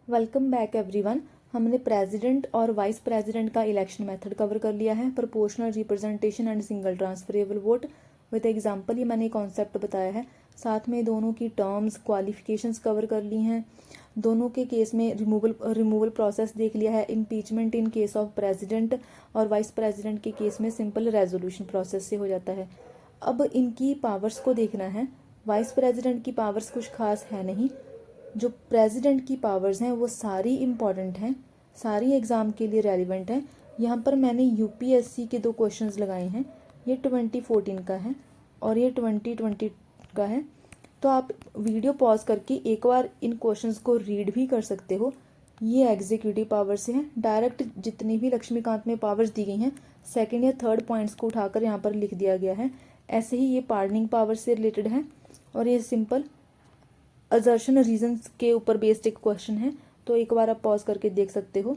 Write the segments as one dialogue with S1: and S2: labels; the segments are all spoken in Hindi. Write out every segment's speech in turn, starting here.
S1: Welcome back everyone. हमने प्रेसिडेंट और वाइस प्रेसिडेंट का इलेक्शन मेथड कवर कर लिया है, proportional representation and single transferable vote with example. ये मैंने कॉन्सेप्ट बताया है, साथ में दोनों की टर्म्स क्वालिफिकेशंस कवर कर ली हैं। दोनों के केस में रिमूवल प्रोसेस देख लिया है। Impeachment in case of president और वाइस प्रेसिडेंट के केस में सिंपल रेजोल्यूशन प्रोसेस से हो जाता है। अब इनकी पावर्स को देखना है। वाइस प्रेसिडेंट की पावर्स कुछ खास है नहीं, जो प्रेसिडेंट की पावर्स हैं वो सारी इम्पॉर्टेंट हैं, सारी एग्ज़ाम के लिए रेलिवेंट हैं। यहाँ पर मैंने यूपीएससी के 2 क्वेश्चंस लगाए हैं, ये 2014 का है और ये 2020 का है। तो आप वीडियो पॉज करके एक बार इन क्वेश्चंस को रीड भी कर सकते हो। ये एग्जीक्यूटिव पावर से हैं, डायरेक्ट जितनी भी लक्ष्मीकांत में पावर्स दी गई हैं सेकंड या थर्ड पॉइंट्स को उठाकर यहाँ पर लिख दिया गया है। ऐसे ही ये पार्डनिंग पावर से रिलेटेड है और ये सिंपल असर्शन रीजंस के ऊपर बेस्ड एक क्वेश्चन है। तो एक बार आप पॉज करके देख सकते हो।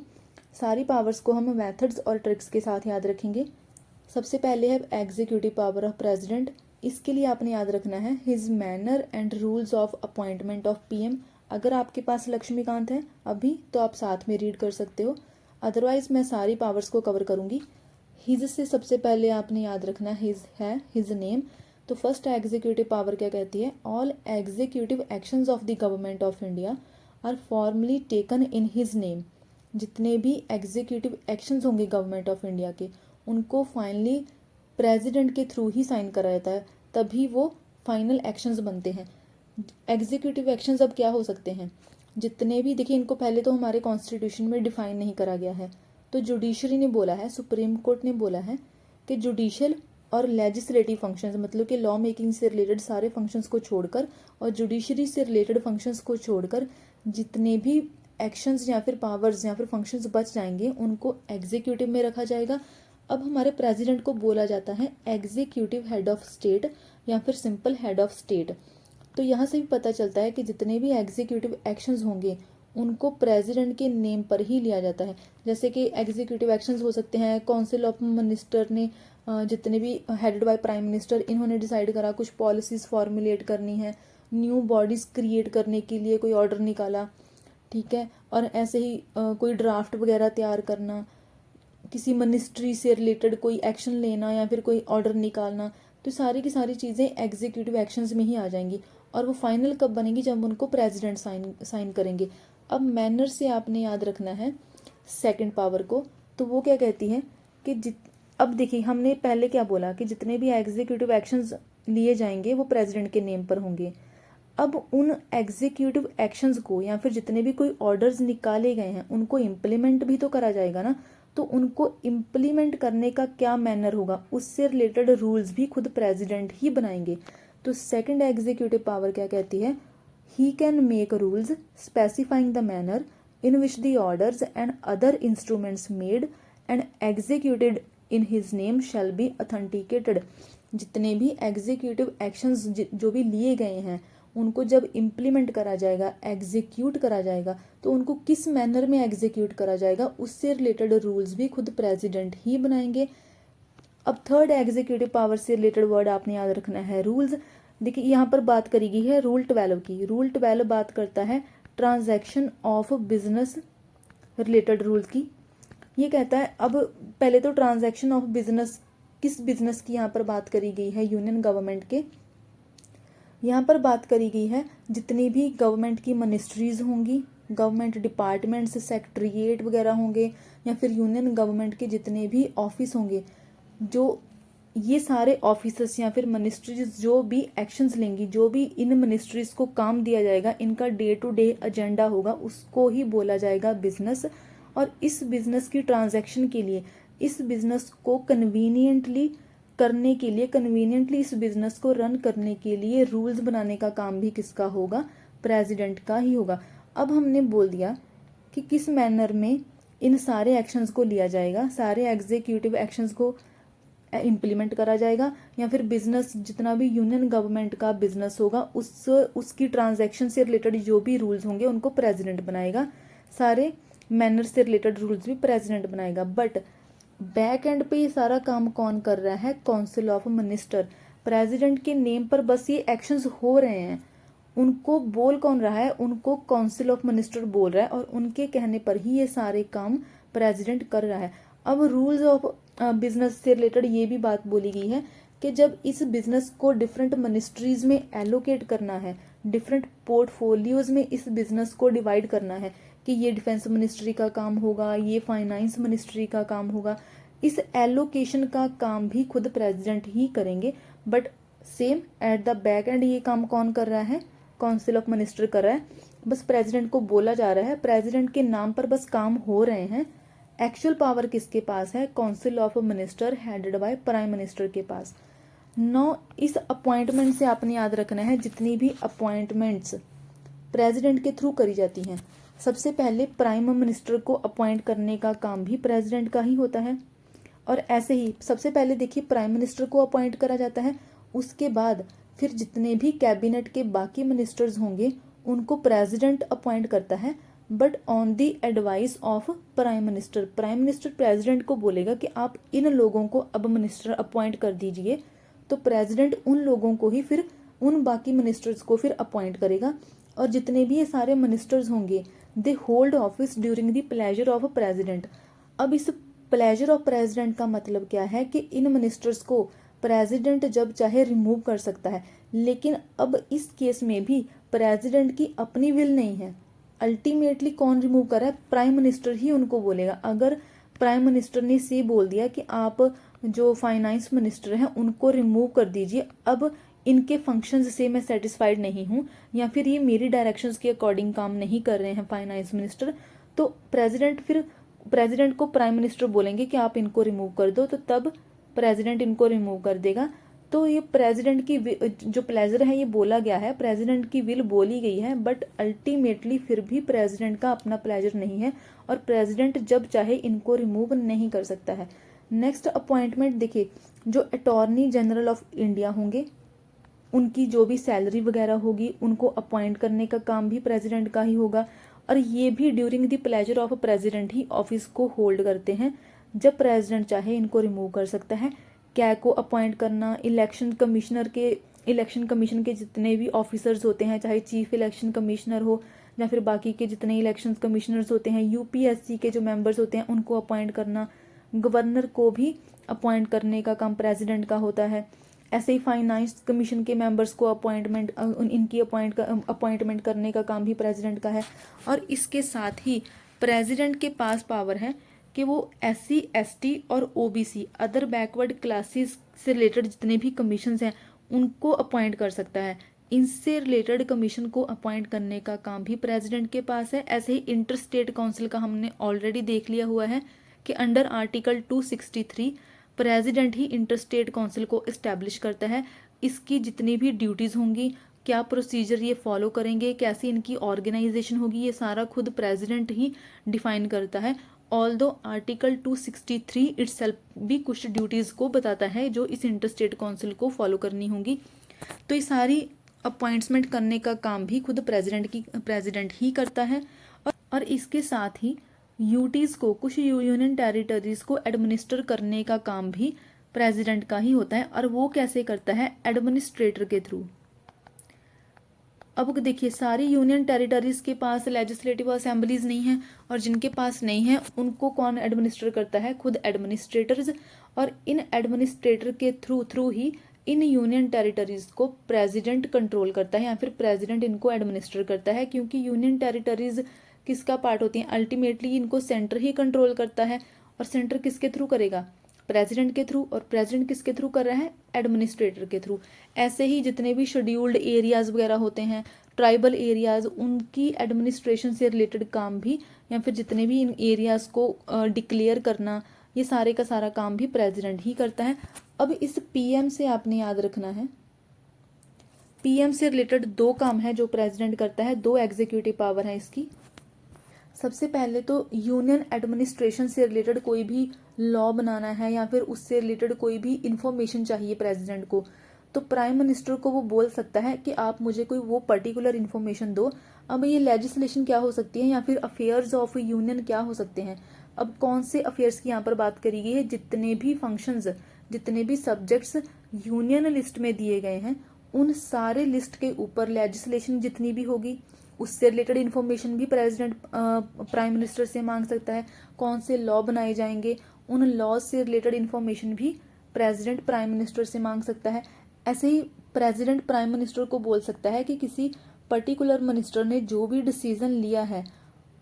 S1: सारी पावर्स को हम मेथड्स और ट्रिक्स के साथ याद रखेंगे। सबसे पहले है एग्जीक्यूटिव पावर ऑफ प्रेसिडेंट। इसके लिए आपने याद रखना है his manner and rules of appointment of PM. अगर आपके पास लक्ष्मीकांत है अभी तो आप साथ में रीड कर सकते हो, अदरवाइज मैं सारी पावर्स को कवर करूंगी। हिज से सबसे पहले आपने याद रखना हिज है, हिज नेम। तो फर्स्ट एग्जीक्यूटिव पावर क्या कहती है? All executive actions of the government of India are formally taken in his name. जितने भी एग्जीक्यूटिव एक्शंस होंगे गवर्नमेंट ऑफ इंडिया के, उनको फाइनली प्रेसिडेंट के थ्रू ही साइन करा जाता है, तभी वो फाइनल एक्शंस बनते हैं। एग्जीक्यूटिव एक्शंस अब क्या हो सकते हैं? जितने भी, देखिए इनको पहले तो हमारे कॉन्स्टिट्यूशन में डिफाइन नहीं करा गया है। तो जुडिशरी ने बोला है, सुप्रीम कोर्ट ने बोला है कि जुडिशियल और लेजिस्लेटिव फंक्शंस, मतलब कि लॉ मेकिंग से रिलेटेड सारे फंक्शंस को छोड़कर और जुडिशरी से रिलेटेड फंक्शंस को छोड़कर जितने भी एक्शंस या फिर पावर्स या फिर फंक्शंस बच जाएंगे उनको एग्जीक्यूटिव में रखा जाएगा। अब हमारे प्रेसिडेंट को बोला जाता है एग्जीक्यूटिव हेड ऑफ स्टेट या फिर सिंपल हेड ऑफ स्टेट। तो यहाँ से भी पता चलता है कि जितने भी एग्जीक्यूटिव एक्शंस होंगे उनको प्रेसिडेंट के नेम पर ही लिया जाता है। जैसे कि एग्जीक्यूटिव एक्शंस हो सकते हैं, काउंसिल ऑफ मिनिस्टर ने जितने भी हेडेड बाय प्राइम मिनिस्टर, इन्होंने डिसाइड करा कुछ पॉलिसीज फॉर्मुलेट करनी है, न्यू बॉडीज क्रिएट करने के लिए कोई ऑर्डर निकाला, ठीक है। और ऐसे ही कोई ड्राफ्ट वगैरह तैयार करना, किसी मिनिस्ट्री से रिलेटेड कोई एक्शन लेना या फिर कोई ऑर्डर निकालना, तो सारी की सारी चीज़ें एग्जीक्यूटिव एक्शंस में ही आ जाएंगी। और वो फाइनल कब बनेगी? जब उनको प्रेसिडेंट साइन करेंगे। अब मैनर से आपने याद रखना है सेकंड पावर को। तो वो क्या कहती है कि अब देखिए हमने पहले क्या बोला कि जितने भी एग्जीक्यूटिव एक्शंस लिए जाएंगे वो प्रेसिडेंट के नेम पर होंगे। अब उन एग्जीक्यूटिव एक्शंस को या फिर जितने भी कोई ऑर्डर्स निकाले गए हैं उनको इम्प्लीमेंट भी तो करा जाएगा ना। तो उनको इम्प्लीमेंट करने का क्या मैनर होगा, उससे रिलेटेड रूल्स भी खुद प्रेसिडेंट ही बनाएंगे। तो सेकंड एग्जीक्यूटिव पावर क्या कहती है? He can make rules specifying the manner in which the orders and other instruments made and executed in his name shall be authenticated. जितने भी एग्जीक्यूटिव एक्शंस जो भी लिए गए हैं उनको जब इम्प्लीमेंट करा जाएगा, एग्जीक्यूट करा जाएगा, तो उनको किस मैनर में एग्जीक्यूट करा जाएगा उससे रिलेटेड रूल्स भी खुद प्रेसिडेंट ही बनाएंगे। अब थर्ड एग्जीक्यूटिव पावर से रिलेटेड वर्ड आपने याद रखना है रूल्स। देखिए यहाँ पर बात करी गई है रूल 12 की। रूल 12 बात करता है transaction of business related rules की। ये कहता है, अब पहले तो ट्रांजैक्शन ऑफ बिजनेस, किस बिजनेस की यहाँ पर बात करी गई है? यूनियन गवर्नमेंट के। यहाँ पर बात करी गई है जितनी भी गवर्नमेंट की मिनिस्ट्रीज होंगी, गवर्नमेंट डिपार्टमेंट्स, सेक्रेटरीट वगैरह होंगे, या फिर यूनियन गवर्नमेंट के जितने भी ऑफिस होंगे, जो ये सारे ऑफिसर्स या फिर मिनिस्ट्रीज जो भी एक्शंस लेंगी, जो भी इन मिनिस्ट्रीज को काम दिया जाएगा, इनका डे टू डे एजेंडा होगा, उसको ही बोला जाएगा बिजनेस। और इस बिजनेस की ट्रांजैक्शन के लिए, इस बिजनेस को कन्वीनियंटली करने के लिए, कन्वीनियंटली इस बिजनेस को रन करने के लिए रूल्स बनाने का काम भी किसका होगा? प्रेसिडेंट का ही होगा। अब हमने बोल दिया कि किस मैनर में इन सारे एक्शंस को लिया जाएगा, सारे एग्जीक्यूटिव एक्शंस को इम्प्लीमेंट करा जाएगा, या फिर बिजनेस जितना भी यूनियन गवर्नमेंट का बिजनेस होगा उसकी ट्रांजैक्शन से रिलेटेड जो भी रूल्स होंगे उनको प्रेसिडेंट बनाएगा। सारे मैनर से रिलेटेड रूल्स भी प्रेसिडेंट बनाएगा। बट बैक एंड पे ये सारा काम कौन कर रहा है? Council of minister. प्रेसिडेंट के नेम पर बस ये एक्शंस हो रहे हैं, उनको बोल कौन रहा है, उनको काउंसिल ऑफ मिनिस्टर बोल रहा है और उनके कहने पर ही ये सारे काम प्रेसिडेंट कर रहा है। अब रूल्स ऑफ बिजनेस से रिलेटेड ये भी बात बोली गई है कि जब इस बिजनेस को डिफरेंट मिनिस्ट्रीज में एलोकेट करना है, डिफरेंट पोर्टफोलियोज में इस बिजनेस को डिवाइड करना है कि ये डिफेंस मिनिस्ट्री का काम होगा, ये फाइनेंस मिनिस्ट्री का काम होगा, इस एलोकेशन का काम भी खुद प्रेसिडेंट ही करेंगे। But same at the back and ये काम कौन कर रहा है, काउंसिल ऑफ मिनिस्टर कर रहा है। बस प्रेसिडेंट को बोला जा रहा है, प्रेसिडेंट के नाम पर बस काम हो रहे हैं। एक्चुअल पावर किसके पास है, council of minister headed by prime minister के पास। नौ, इस अपॉइंटमेंट से आपने याद रखना है जितनी भी अपॉइंटमेंट्स प्रेसिडेंट के थ्रू करी जाती हैं, सबसे पहले प्राइम मिनिस्टर को अपॉइंट करने का काम भी प्रेसिडेंट का ही होता है। और ऐसे ही सबसे पहले देखिए प्राइम मिनिस्टर को अपॉइंट करा जाता है, उसके बाद फिर जितने भी कैबिनेट के बाकी मिनिस्टर्स होंगे उनको प्रेसिडेंट अपॉइंट करता है, but on the advice of prime minister. Prime minister president को बोलेगा कि आप इन लोगों को अब मिनिस्टर अपॉइंट कर दीजिए, तो प्रेसिडेंट उन लोगों को ही फिर उन बाकी मिनिस्टर्स को फिर अपॉइंट करेगा। और जितने भी ये सारे मिनिस्टर्स होंगे they hold office during the pleasure of president. अब इस प्लेजर ऑफ प्रेसिडेंट का मतलब क्या है कि इन मिनिस्टर्स को प्रेसिडेंट जब चाहे रिमूव कर सकता है, लेकिन अब इस केस में भी प्रेसिडेंट की अपनी विल नहीं है। अल्टीमेटली कौन रिमूव कर रहा है, प्राइम मिनिस्टर ही उनको बोलेगा। अगर प्राइम मिनिस्टर ने से बोल दिया कि आप जो फाइनेंस मिनिस्टर हैं उनको रिमूव कर दीजिए, अब इनके फंक्शंस से मैं सेटिस्फाइड नहीं हूँ, या फिर ये मेरी डायरेक्शंस के अकॉर्डिंग काम नहीं कर रहे हैं फाइनेंस मिनिस्टर, तो प्रेसिडेंट को प्राइम मिनिस्टर बोलेंगे कि आप इनको रिमूव कर दो, तो तब प्रेसिडेंट इनको रिमूव कर देगा। तो ये प्रेसिडेंट की जो प्लेजर है ये बोला गया है, प्रेसिडेंट की विल बोली गई है, बट अल्टीमेटली फिर भी प्रेसिडेंट का अपना प्लेजर नहीं है और प्रेसिडेंट जब चाहे इनको रिमूव नहीं कर सकता है। नेक्स्ट अपॉइंटमेंट देखिए, जो अटॉर्नी जनरल ऑफ इंडिया होंगे उनकी जो भी सैलरी वगैरह होगी उनको अपॉइंट करने का काम भी प्रेसिडेंट का ही होगा, और ये भी during the pleasure of president he office को होल्ड करते हैं। जब प्रेसिडेंट चाहे इनको रिमूव कर सकता है। क्या को अपॉइंट करना, इलेक्शन कमीशन के जितने भी ऑफिसर्स होते हैं, चाहे चीफ इलेक्शन कमिश्नर हो या फिर बाकी के जितने इलेक्शन कमिश्नर्स होते हैं, यूपीएससी के जो मेंबर्स होते हैं उनको अपॉइंट करना, गवर्नर को भी अपॉइंट करने का काम प्रेसिडेंट का होता है। ऐसे ही फाइनेंस कमीशन के मेंबर्स को इनकी अपॉइंटमेंट करने का काम भी प्रेसिडेंट का है। और इसके साथ ही प्रेसिडेंट के पास पावर है कि वो SC ST और OBC अदर बैकवर्ड क्लासेस से रिलेटेड जितने भी कमीशंस हैं उनको अपॉइंट कर सकता है। इनसे रिलेटेड कमीशन को अपॉइंट करने का काम भी प्रेसिडेंट के पास है। ऐसे ही इंटर स्टेट काउंसिल का हमने ऑलरेडी देख लिया हुआ है कि अंडर आर्टिकल 263 प्रेसिडेंट ही इंटर स्टेट काउंसिल को इस्टेब्लिश करता है। इसकी जितनी भी ड्यूटीज़ होंगी, क्या प्रोसीजर ये फॉलो करेंगे, कैसी इनकी ऑर्गेनाइजेशन होगी, ये सारा खुद प्रेसिडेंट ही डिफाइन करता है। ऑल्दो आर्टिकल 263 इटसेल्फ भी कुछ ड्यूटीज़ को बताता है जो इस इंटर स्टेट काउंसिल को फॉलो करनी होंगी। तो ये सारी अपॉइंटमेंट करने का काम भी खुद प्रेसिडेंट ही करता है। और इसके साथ ही यूटीज़ को, कुछ यूनियन टेरिटरीज को एडमिनिस्टर करने का काम भी प्रेसिडेंट का ही होता है। और वो कैसे करता है, एडमिनिस्ट्रेटर के थ्रू। अब देखिए, सारी यूनियन टेरिटरीज के पास लेजिस्लेटिव असेंबलीज नहीं है, और जिनके पास नहीं है उनको कौन एडमिनिस्टर करता है, खुद एडमिनिस्ट्रेटर्स। और इन एडमिनिस्ट्रेटर के through he in union territories को प्रेसिडेंट कंट्रोल करता है, या फिर प्रेसिडेंट इनको एडमिनिस्टर करता है। क्योंकि यूनियन टेरिटरीज किसका पार्ट होती हैं, अल्टीमेटली इनको सेंटर ही कंट्रोल करता है। और सेंटर किसके थ्रू करेगा, प्रेसिडेंट के थ्रू। और प्रेसिडेंट किसके थ्रू कर रहा है, एडमिनिस्ट्रेटर के थ्रू। ऐसे ही जितने भी शेड्यूल्ड एरियाज वगैरह होते हैं, ट्राइबल एरियाज, उनकी एडमिनिस्ट्रेशन से रिलेटेड काम भी, या फिर जितने भी इन एरियाज को डिक्लेयर करना, ये सारे का सारा काम भी प्रेसिडेंट ही करता है। अब इस PM से आपने याद रखना है, PM से रिलेटेड 2 काम है जो प्रेसिडेंट करता है, 2 एग्जीक्यूटिव पावर है इसकी। सबसे पहले तो यूनियन एडमिनिस्ट्रेशन से रिलेटेड कोई भी लॉ बनाना है, या फिर उससे रिलेटेड कोई भी इंफॉर्मेशन चाहिए प्रेसिडेंट को, तो प्राइम मिनिस्टर को वो बोल सकता है कि आप मुझे कोई वो पर्टिकुलर इन्फॉर्मेशन दो। अब ये लेजिस्लेशन क्या हो सकती है, या फिर अफेयर्स ऑफ यूनियन क्या हो सकते हैं। अब कौन से अफेयर्स की यहाँ पर बात करी गई है, जितने भी फंक्शंस, जितने भी सब्जेक्ट्स यूनियन लिस्ट में दिए गए हैं उन सारे लिस्ट के ऊपर लेजिस्लेशन जितनी भी होगी उससे रिलेटेड इन्फॉर्मेशन भी प्रेसिडेंट प्राइम मिनिस्टर से मांग सकता है। कौन से लॉ बनाए जाएंगे उन लॉ से रिलेटेड इन्फॉर्मेशन भी प्रेसिडेंट प्राइम मिनिस्टर से मांग सकता है। ऐसे ही प्रेसिडेंट प्राइम मिनिस्टर को बोल सकता है कि किसी पर्टिकुलर मिनिस्टर ने जो भी डिसीजन लिया है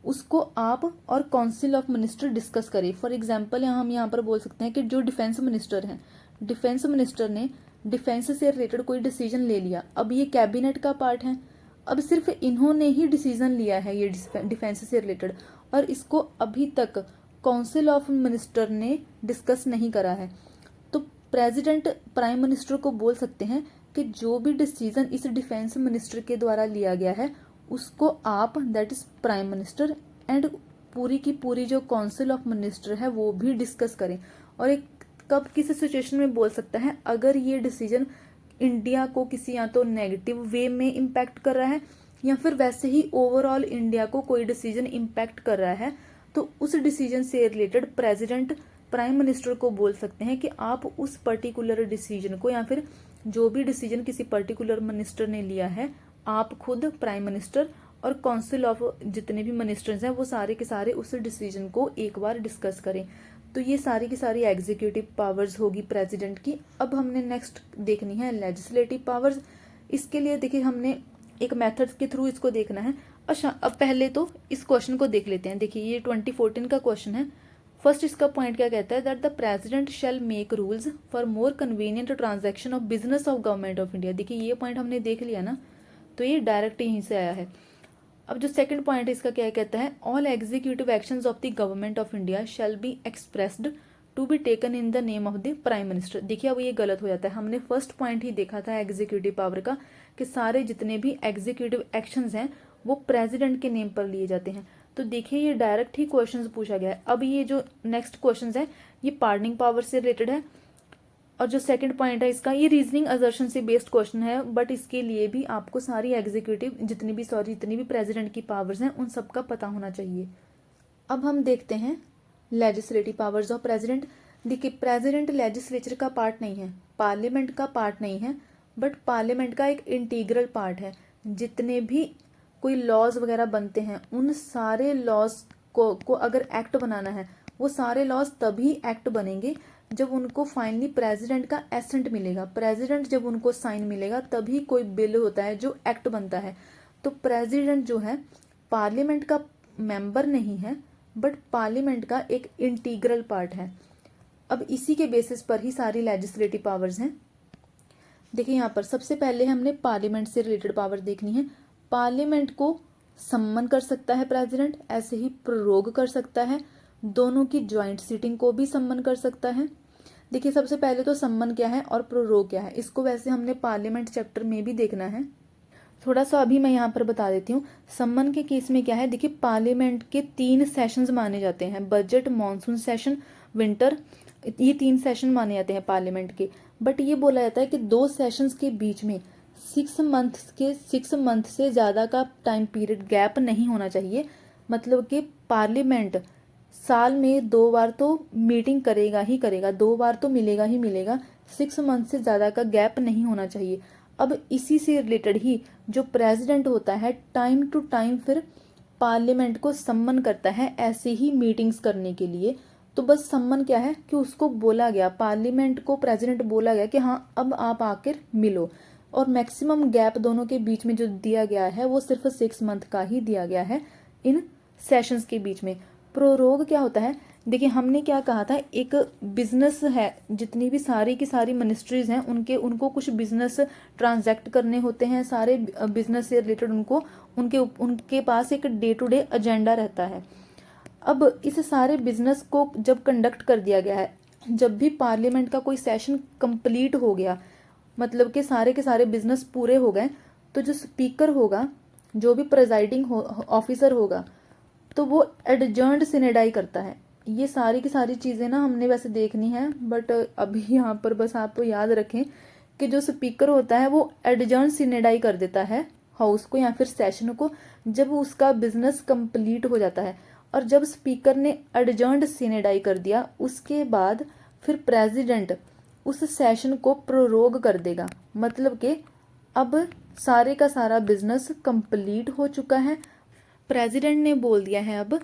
S1: उसको आप और काउंसिल ऑफ मिनिस्टर डिस्कस करें। फॉर एग्जाम्पल हम यहाँ पर बोल सकते हैं कि जो डिफेंस मिनिस्टर हैं, डिफेंस मिनिस्टर ने डिफेंस से रिलेटेड कोई डिसीजन ले लिया, अब ये कैबिनेट का पार्ट है, अब सिर्फ इन्होंने ही डिसीजन लिया है ये डिफेंस से रिलेटेड, और इसको अभी तक काउंसिल ऑफ मिनिस्टर ने डिस्कस नहीं करा है, तो प्रेसिडेंट प्राइम मिनिस्टर को बोल सकते हैं कि जो भी डिसीजन इस डिफेंस मिनिस्टर के द्वारा लिया गया है उसको आप, that is prime minister and पूरी की पूरी जो काउंसिल ऑफ मिनिस्टर है वो भी डिस्कस करें। और एक कब किस सिचुएशन में बोल सकता है, अगर ये डिसीजन इंडिया को किसी या तो नेगेटिव वे में इम्पैक्ट कर रहा है या फिर वैसे ही ओवरऑल इंडिया को कोई डिसीजन इम्पैक्ट कर रहा है, तो उस डिसीजन से रिलेटेड प्रेसिडेंट प्राइम मिनिस्टर को बोल सकते हैं कि आप उस पर्टिकुलर डिसीजन को या फिर जो भी डिसीजन किसी पर्टिकुलर मिनिस्टर ने लिया है आप खुद प्राइम मिनिस्टर और काउंसिल ऑफ जितने भी मिनिस्टर्स हैं वो सारे के सारे उस डिसीजन को एक बार डिस्कस करें। तो ये सारी की सारी एग्जीक्यूटिव पावर्स होगी प्रेसिडेंट की। अब हमने नेक्स्ट देखनी है लेजिस्लेटिव पावर्स। इसके लिए देखिए हमने एक मेथड के थ्रू इसको देखना है। अच्छा, अब पहले तो इस क्वेश्चन को देख लेते हैं। देखिए ये 2014 का क्वेश्चन है। फर्स्ट इसका पॉइंट क्या कहता है, that the president shell make rules for more convenient transaction of business of government of India. देखिए ये पॉइंट हमने देख लिया ना, तो ये डायरेक्ट यहीं से आया है। अब जो सेकंड पॉइंट है इसका क्या कहता है, all executive actions of the government of India shall be expressed to be taken in the name of the prime minister. देखिए अब ये गलत हो जाता है। हमने फर्स्ट पॉइंट ही देखा था एग्जीक्यूटिव पावर का कि सारे जितने भी एग्जीक्यूटिव एक्शंस हैं वो प्रेसिडेंट के नेम पर लिए जाते हैं। तो देखिए ये डायरेक्ट ही क्वेश्चन पूछा गया है। अब ये जो नेक्स्ट क्वेश्चन है ये पार्डनिंग पावर से रिलेटेड है, और जो सेकंड पॉइंट है इसका ये रीजनिंग असर्शन से बेस्ड क्वेश्चन है, बट इसके लिए भी आपको सारी एग्जीक्यूटिव जितनी भी प्रेसिडेंट की पावर्स हैं उन सबका पता होना चाहिए। अब हम देखते हैं लेजिस्लेटिव पावर्स ऑफ प्रेसिडेंट। देखिए प्रेसिडेंट लेजिस्लेचर का पार्ट नहीं है, पार्लियामेंट का पार्ट नहीं है, बट पार्लियामेंट का एक इंटीग्रल पार्ट है। जितने भी कोई लॉज वगैरह बनते हैं उन सारे लॉज को अगर एक्ट बनाना है वो सारे लॉज तभी एक्ट बनेंगे जब उनको फाइनली प्रेसिडेंट का एसेंट मिलेगा। प्रेसिडेंट जब उनको साइन मिलेगा तभी कोई बिल होता है जो एक्ट बनता है। तो प्रेसिडेंट जो है पार्लियामेंट का मेंबर नहीं है, बट पार्लियामेंट का एक इंटीग्रल पार्ट है। अब इसी के बेसिस पर ही सारी लेजिस्लेटिव पावर्स हैं। देखिए यहाँ पर सबसे पहले हमने पार्लियामेंट से रिलेटेड पावर देखनी है। पार्लियामेंट को सम्मन कर सकता है प्रेसिडेंट, ऐसे ही प्रोरोग कर सकता है, दोनों की ज्वाइंट सीटिंग को भी सम्मन कर सकता है। देखिए सबसे पहले तो सम्मन क्या है और प्रोरोग क्या है, इसको वैसे हमने पार्लियामेंट चैप्टर में भी देखना है। थोड़ा सा अभी मैं यहाँ पर बता देती हूँ। सम्मन के केस में क्या है, देखिए पार्लियामेंट के 3 सेशंस माने जाते हैं, बजट, मानसून सेशन, विंटर, ये 3 सेशन माने जाते हैं पार्लियामेंट के। बट ये बोला जाता है कि 2 सेशंस के बीच में 6 मंथ से ज़्यादा का टाइम पीरियड गैप नहीं होना चाहिए। मतलब कि पार्लियामेंट साल में 2 बार तो मीटिंग करेगा ही करेगा, 2 बार तो मिलेगा ही मिलेगा, 6 मंथ से ज़्यादा का गैप नहीं होना चाहिए। अब इसी से रिलेटेड ही जो प्रेसिडेंट होता है टाइम टू टाइम फिर पार्लियामेंट को सम्मन करता है ऐसे ही मीटिंग्स करने के लिए। तो बस सम्मन क्या है कि उसको बोला गया, पार्लियामेंट को प्रेसिडेंट बोला गया कि हाँ अब आप आकर मिलो, और मैक्सिमम गैप दोनों के बीच में जो दिया गया है वो सिर्फ 6 मंथ का ही दिया गया है इन सेशंस के बीच में। प्रोरोग क्या होता है, देखिए हमने क्या कहा था, एक बिजनेस है, जितनी भी सारी की सारी मिनिस्ट्रीज हैं उनको कुछ बिजनेस ट्रांजैक्ट करने होते हैं, सारे बिजनेस से रिलेटेड उनके पास एक डे टू डे एजेंडा रहता है। अब इस सारे बिजनेस को जब कंडक्ट कर दिया गया है, जब भी पार्लियामेंट का कोई सेशन कंप्लीट हो गया, मतलब कि सारे के सारे बिजनेस पूरे हो गए, तो जो स्पीकर होगा, जो भी प्रेजाइडिंग ऑफिसर होगा, तो वो एडजर्न्ड सिनेडाई करता है। ये सारी की सारी चीज़ें ना हमने वैसे देखनी है, बट अभी यहाँ पर बस आप याद रखें कि जो स्पीकर होता है वो एडजर्न सिनेडाई कर देता है हाउस को या फिर सेशन को जब उसका बिजनेस कंप्लीट हो जाता है। और जब स्पीकर ने एडजर्न्ड सिनेडाई कर दिया उसके बाद फिर प्रेसिडेंट उस सेशन को प्रोरोग कर देगा, मतलब कि अब सारे का सारा बिजनेस कंप्लीट हो चुका है। प्रेसिडेंट ने बोल दिया है अब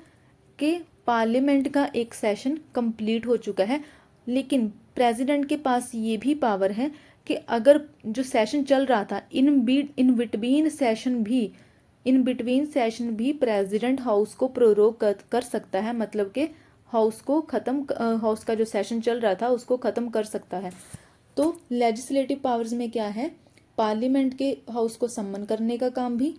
S1: कि पार्लियामेंट का एक सेशन कंप्लीट हो चुका है, लेकिन प्रेसिडेंट के पास ये भी पावर है कि अगर जो सेशन चल रहा था इन बिटवीन सेशन भी प्रेसिडेंट हाउस को प्रोरोग कर सकता है, मतलब कि हाउस का जो सेशन चल रहा था उसको खत्म कर सकता है। तो लेजिस्लेटिव पावर्स में क्या है, पार्लियामेंट के हाउस को सम्मन करने का काम भी,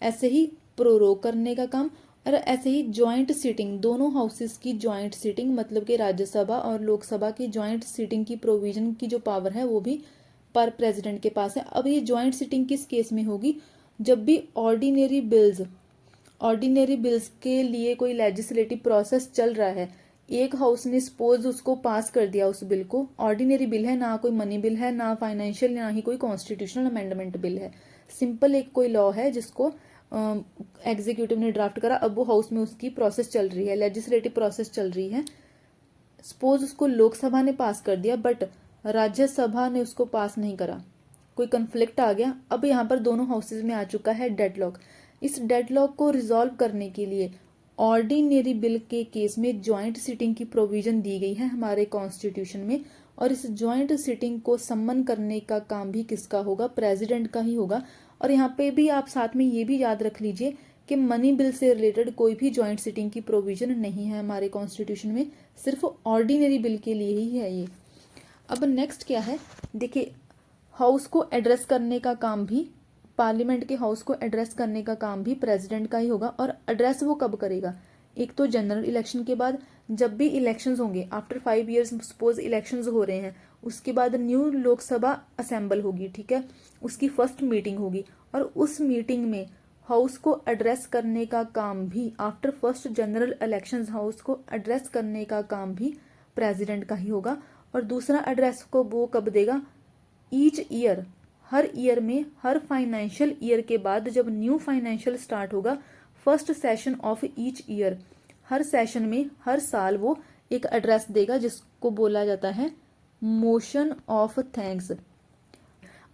S1: ऐसे ही प्रोरोग करने का काम, और ऐसे ही ज्वाइंट सीटिंग, दोनों हाउसेस की ज्वाइंट सीटिंग, मतलब कि राज्यसभा और लोकसभा की ज्वाइंट सीटिंग की प्रोविजन की जो पावर है वो भी पर प्रेसिडेंट के पास है। अब ये ज्वाइंट सीटिंग किस केस में होगी, जब भी ऑर्डिनरी बिल्स के लिए कोई लेजिस्लेटिव प्रोसेस चल रहा है, एक हाउस ने सपोज उसको पास कर दिया, उस बिल को, ऑर्डिनरी बिल है, ना कोई मनी बिल है, ना फाइनेंशियल, ना ही कोई कॉन्स्टिट्यूशनल अमेंडमेंट बिल है, सिंपल एक कोई लॉ है जिसको एग्जीक्यूटिव ने ड्राफ्ट करा, अब वो हाउस में उसकी प्रोसेस चल रही है, लेजिस्लेटिव प्रोसेस चल रही है। सपोज उसको लोकसभा ने पास कर दिया बट राज्यसभा ने उसको पास नहीं करा, कोई कंफ्लिक्ट आ गया। अब यहाँ पर दोनों हाउसेज में आ चुका है डेडलॉक। इस डेडलॉक को रिजॉल्व करने के लिए ऑर्डिनरी बिल के केस में ज्वाइंट सिटिंग की प्रोविजन दी गई है हमारे कॉन्स्टिट्यूशन में, और इस ज्वाइंट सिटिंग को सम्मन करने का काम भी किसका होगा, प्रेसिडेंट का ही होगा। और यहाँ पे भी आप साथ में ये भी याद रख लीजिए कि मनी बिल से रिलेटेड कोई भी ज्वाइंट सिटिंग की प्रोविजन नहीं है हमारे कॉन्स्टिट्यूशन में, सिर्फ ऑर्डिनरी बिल के लिए ही है ये। अब नेक्स्ट क्या है, देखिए, हाउस को एड्रेस करने का काम भी, पार्लियामेंट के हाउस को एड्रेस करने का काम भी प्रेसिडेंट का ही होगा। और एड्रेस वो कब करेगा, एक तो जनरल इलेक्शन के बाद, जब भी इलेक्शंस होंगे आफ्टर 5 ईयर्स, सपोज इलेक्शंस हो रहे हैं, उसके बाद न्यू लोकसभा असेंबल होगी, ठीक है, उसकी फर्स्ट मीटिंग होगी, और उस मीटिंग में हाउस को एड्रेस करने का काम भी, after first general elections house को एड्रेस करने का काम भी प्रेसिडेंट का ही होगा। और दूसरा एड्रेस को वो कब देगा, ईच ईयर, हर ईयर में, हर फाइनेंशियल ईयर के बाद जब न्यू फाइनेंशियल स्टार्ट होगा, first session of each year, her session में हर साल वो एक एड्रेस देगा जिसको बोला जाता है मोशन ऑफ थैंक्स।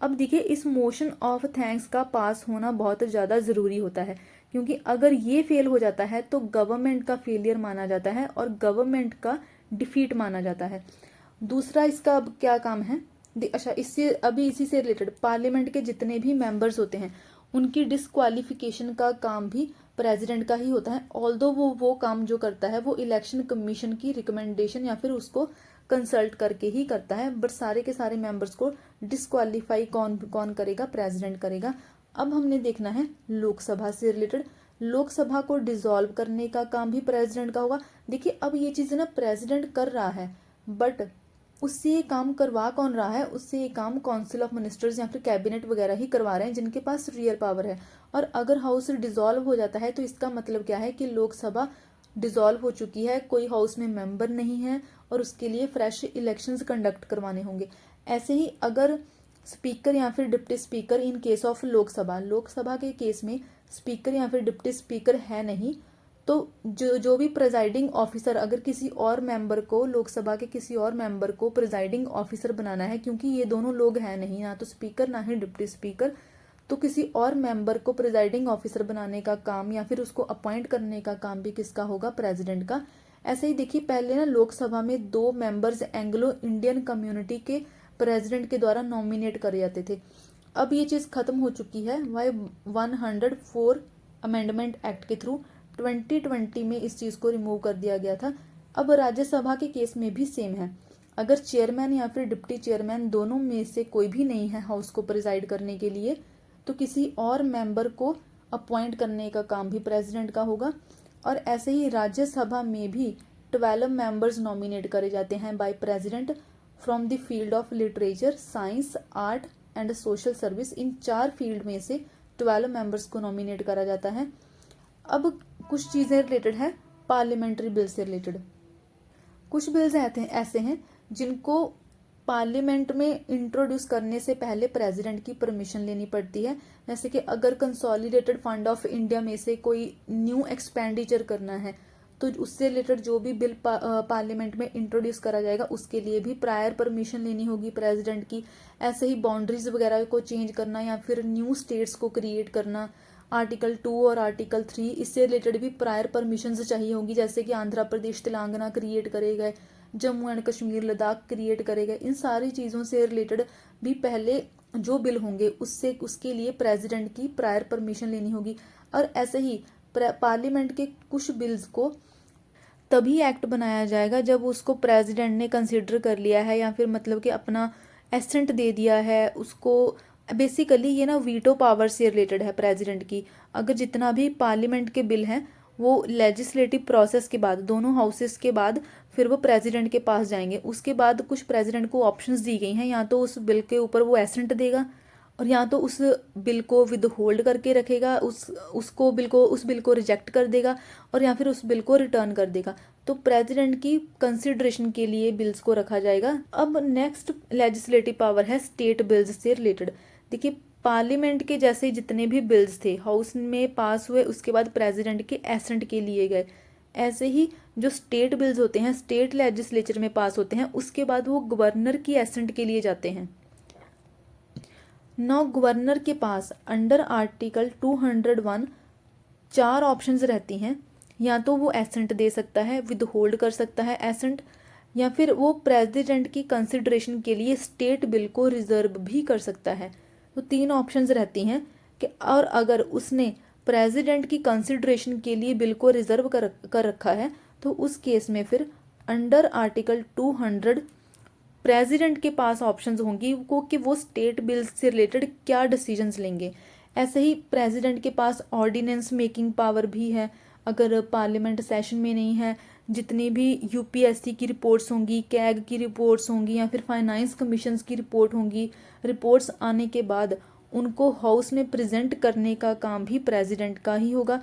S1: अब देखिए, इस मोशन ऑफ थैंक्स का पास होना बहुत ज़्यादा ज़रूरी होता है, क्योंकि अगर ये फेल हो जाता है तो गवर्नमेंट का फेलियर माना जाता है और गवर्नमेंट का डिफीट माना जाता है। दूसरा इसका अब क्या काम है, अच्छा, इससे अभी इसी से रिलेटेड पार्लियामेंट के जितने भी मेंबर्स होते हैं उनकी डिस्क्वालिफिकेशन का काम भी प्रेसिडेंट का ही होता है। ऑल्दो वो काम जो करता है वो इलेक्शन कमीशन की रिकमेंडेशन या फिर उसको कंसल्ट करके ही करता है, बट सारे के सारे मेंबर्स को डिस्क्वालीफाई कौन करेगा, प्रेसिडेंट करेगा। अब हमने देखना है लोकसभा से रिलेटेड, लोकसभा को डिसॉल्व करने का काम भी प्रेसिडेंट का होगा। देखिए, अब ये चीज़ ना प्रेसिडेंट कर रहा है, बट उससे ये काम करवा कौन रहा है, उससे ये काम काउंसिल ऑफ मिनिस्टर्स या फिर कैबिनेट वगैरह ही करवा रहे हैं जिनके पास रियल पावर है। और अगर हाउस डिसॉल्व हो जाता है तो इसका मतलब क्या है कि लोकसभा डिसॉल्व हो चुकी है, कोई हाउस में मेंबर नहीं है और उसके लिए फ्रेश इलेक्शंस कंडक्ट करवाने होंगे। ऐसे ही अगर स्पीकर या फिर deputy speaker, in case of Lok Sabha के केस में स्पीकर या फिर डिप्टी स्पीकर है नहीं, तो जो भी प्रिजाइडिंग ऑफिसर, अगर किसी और मेंबर को, लोकसभा के किसी और मेंबर को प्रिजाइडिंग ऑफिसर बनाना है, क्योंकि ये दोनों लोग हैं नहीं, ना तो स्पीकर ना ही डिप्टी स्पीकर, तो किसी और मेंबर को प्रिजाइडिंग ऑफिसर बनाने का काम या फिर उसको अपॉइंट करने का काम भी किसका होगा, प्रेसिडेंट का। ऐसे ही देखिए, पहले ना लोकसभा में 2 मेंबर्स एंग्लो इंडियन कम्युनिटी के प्रेसिडेंट के द्वारा नॉमिनेट करे जाते थे। अब ये चीज़ खत्म हो चुकी है वाई 104 अमेंडमेंट एक्ट के थ्रू 2020 में इस चीज़ को रिमूव कर दिया गया था। अब राज्यसभा के केस में भी सेम है, अगर चेयरमैन या फिर डिप्टी चेयरमैन दोनों में से कोई भी नहीं है हाउस को प्रिजाइड करने के लिए, तो किसी और मेंबर को अपॉइंट करने का काम भी प्रेसिडेंट का होगा। और ऐसे ही राज्यसभा में भी 12 मेंबर्स नॉमिनेट करे जाते हैं by president from the field of literature, science, art and social service. In 4 field में से 12 मेंबर्स को नॉमिनेट करा जाता है। अब कुछ चीज़ें रिलेटेड है पार्लियामेंट्री बिल से रिलेटेड। कुछ बिल्स ऐसे हैं जिनको पार्लियामेंट में इंट्रोड्यूस करने से पहले प्रेसिडेंट की परमिशन लेनी पड़ती है। जैसे कि अगर कंसोलिडेटेड फंड ऑफ इंडिया में से कोई न्यू एक्सपेंडिचर करना है तो उससे रिलेटेड जो भी बिल पार्लियामेंट में इंट्रोड्यूस करा जाएगा उसके लिए भी प्रायर परमिशन लेनी होगी प्रेसिडेंट की। ऐसे ही बाउंड्रीज वगैरह को चेंज करना या फिर न्यू स्टेट्स को क्रिएट करना, आर्टिकल 2 और आर्टिकल 3, इससे रिलेटेड भी प्रायर परमिशंस चाहिए होंगी। जैसे कि आंध्र प्रदेश तेलंगाना क्रिएट करे गए, जम्मू एंड कश्मीर लद्दाख क्रिएट करे गए, इन सारी चीज़ों से रिलेटेड भी पहले जो बिल होंगे उसके लिए प्रेसिडेंट की प्रायर परमिशन लेनी होगी। और ऐसे ही पार्लियामेंट के कुछ बिल्स को तभी एक्ट बनाया जाएगा जब उसको प्रेसिडेंट ने कंसिडर कर लिया है या फिर मतलब कि अपना एसेंट दे दिया है उसको। बेसिकली ये ना वीटो पावर से रिलेटेड है प्रेसिडेंट की। अगर जितना भी पार्लियामेंट के बिल हैं वो लेजिस्लेटिव प्रोसेस के बाद, दोनों हाउसेस के बाद फिर वो प्रेसिडेंट के पास जाएंगे। उसके बाद कुछ प्रेसिडेंट को ऑप्शंस दी गई हैं, या तो उस बिल के ऊपर वो एसेंट देगा और या तो उस बिल को विद होल्ड करके रखेगा, उस बिल को रिजेक्ट कर देगा, और या फिर उस बिल को रिटर्न कर देगा। तो प्रेसिडेंट की कंसिडरेशन के लिए बिल्स को रखा जाएगा। अब नेक्स्ट लेजिस्लेटिव पावर है स्टेट बिल्स से रिलेटेड। देखिए पार्लियामेंट के जैसे जितने भी बिल्स थे हाउस में पास हुए उसके बाद प्रेसिडेंट के एसेंट के लिए गए, ऐसे ही जो स्टेट बिल्स होते हैं स्टेट लेजिस्लेचर में पास होते हैं उसके बाद वो गवर्नर की एसेंट के लिए जाते हैं। नौ गवर्नर के पास अंडर आर्टिकल 201 4 ऑप्शंस रहती हैं। या तो वो एसेंट दे सकता है, विद होल्ड कर सकता है एसेंट, या फिर वो प्रेसिडेंट की कंसिडरेशन के लिए स्टेट बिल को रिजर्व भी कर सकता है। तो 3 ऑप्शंस रहती हैं कि और अगर उसने प्रेसिडेंट की कंसिडरेशन के लिए बिल को रिजर्व कर रखा है तो उस केस में फिर अंडर आर्टिकल 200 प्रेसिडेंट के पास ऑप्शंस होंगी कि वो स्टेट बिल्स से रिलेटेड क्या डिसीजंस लेंगे। ऐसे ही प्रेसिडेंट के पास ऑर्डिनेंस मेकिंग पावर भी है। अगर पार्लियामेंट सेशन में नहीं है, जितनी भी यूपीएससी की रिपोर्ट्स होंगी, कैग की रिपोर्ट्स होंगी या फिर फाइनेंस कमीशंस की रिपोर्ट होंगी, रिपोर्ट्स आने के बाद उनको हाउस में प्रेजेंट करने का काम भी प्रेसिडेंट का ही होगा।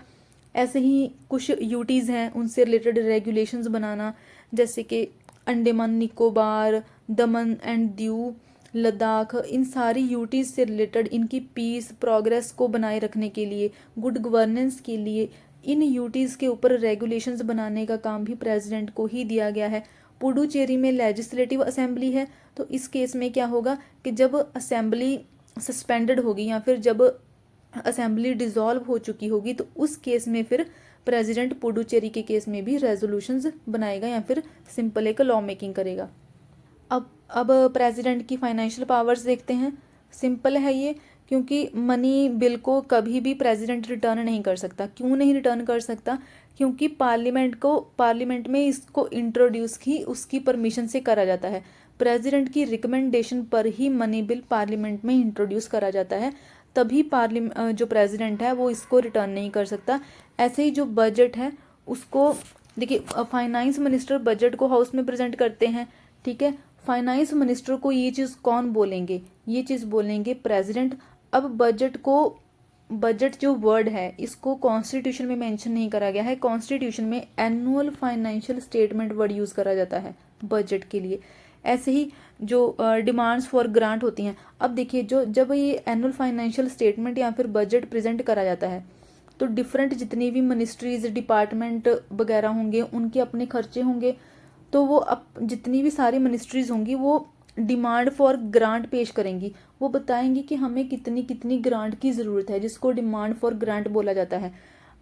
S1: ऐसे ही कुछ यूटीज़ हैं उनसे रिलेटेड रेगुलेशंस बनाना, जैसे कि अंडमान निकोबार, दमन एंड दीव, लद्दाख, इन सारी यूटीज़ से रिलेटेड इनकी पीस प्रोग्रेस को बनाए रखने के लिए, गुड गवर्नेंस के लिए इन यूटीज़ के ऊपर रेगुलेशंस बनाने का काम भी प्रेसिडेंट को ही दिया गया है। पुडुचेरी में लेजिस्लेटिव असेंबली है, तो इस केस में क्या होगा कि जब असेंबली सस्पेंडेड होगी या फिर जब असेंबली डिसॉल्व हो चुकी होगी तो उस केस में फिर प्रेसिडेंट पुडुचेरी के केस में भी रेजोल्यूशंस बनाएगा या फिर सिंपल एक लॉ मेकिंग करेगा। अब प्रेसिडेंट की फाइनेंशियल पावर्स देखते हैं। सिंपल है ये, क्योंकि मनी बिल को कभी भी प्रेसिडेंट रिटर्न नहीं कर सकता। क्यों नहीं रिटर्न कर सकता? क्योंकि पार्लियामेंट में इसको इंट्रोड्यूस ही उसकी परमिशन से करा जाता है। प्रेसिडेंट की रिकमेंडेशन पर ही मनी बिल पार्लियामेंट में इंट्रोड्यूस करा जाता है, तभी जो प्रेसिडेंट है वो इसको रिटर्न नहीं कर सकता। ऐसे ही जो बजट है उसको देखिए, फाइनेंस मिनिस्टर बजट को हाउस में प्रेजेंट करते हैं, ठीक है। फाइनेंस मिनिस्टर को ये चीज़ कौन बोलेंगे? ये चीज़ बोलेंगे प्रेसिडेंट। अब बजट जो वर्ड है इसको कॉन्स्टिट्यूशन में मेंशन नहीं करा गया है। कॉन्स्टिट्यूशन में annual financial statement word use करा जाता है बजट के लिए। ऐसे ही जो डिमांड्स फॉर ग्रांट होती हैं, अब देखिए जब ये एनुअल फाइनेंशियल स्टेटमेंट या फिर बजट प्रेजेंट करा जाता है तो डिफरेंट जितनी भी मिनिस्ट्रीज डिपार्टमेंट वगैरह होंगे उनके अपने खर्चे होंगे। तो वो जितनी भी सारी मिनिस्ट्रीज होंगी वो डिमांड फॉर ग्रांट पेश करेंगी। वो बताएंगी कि हमें कितनी कितनी ग्रांट की ज़रूरत है, जिसको डिमांड फॉर ग्रांट बोला जाता है।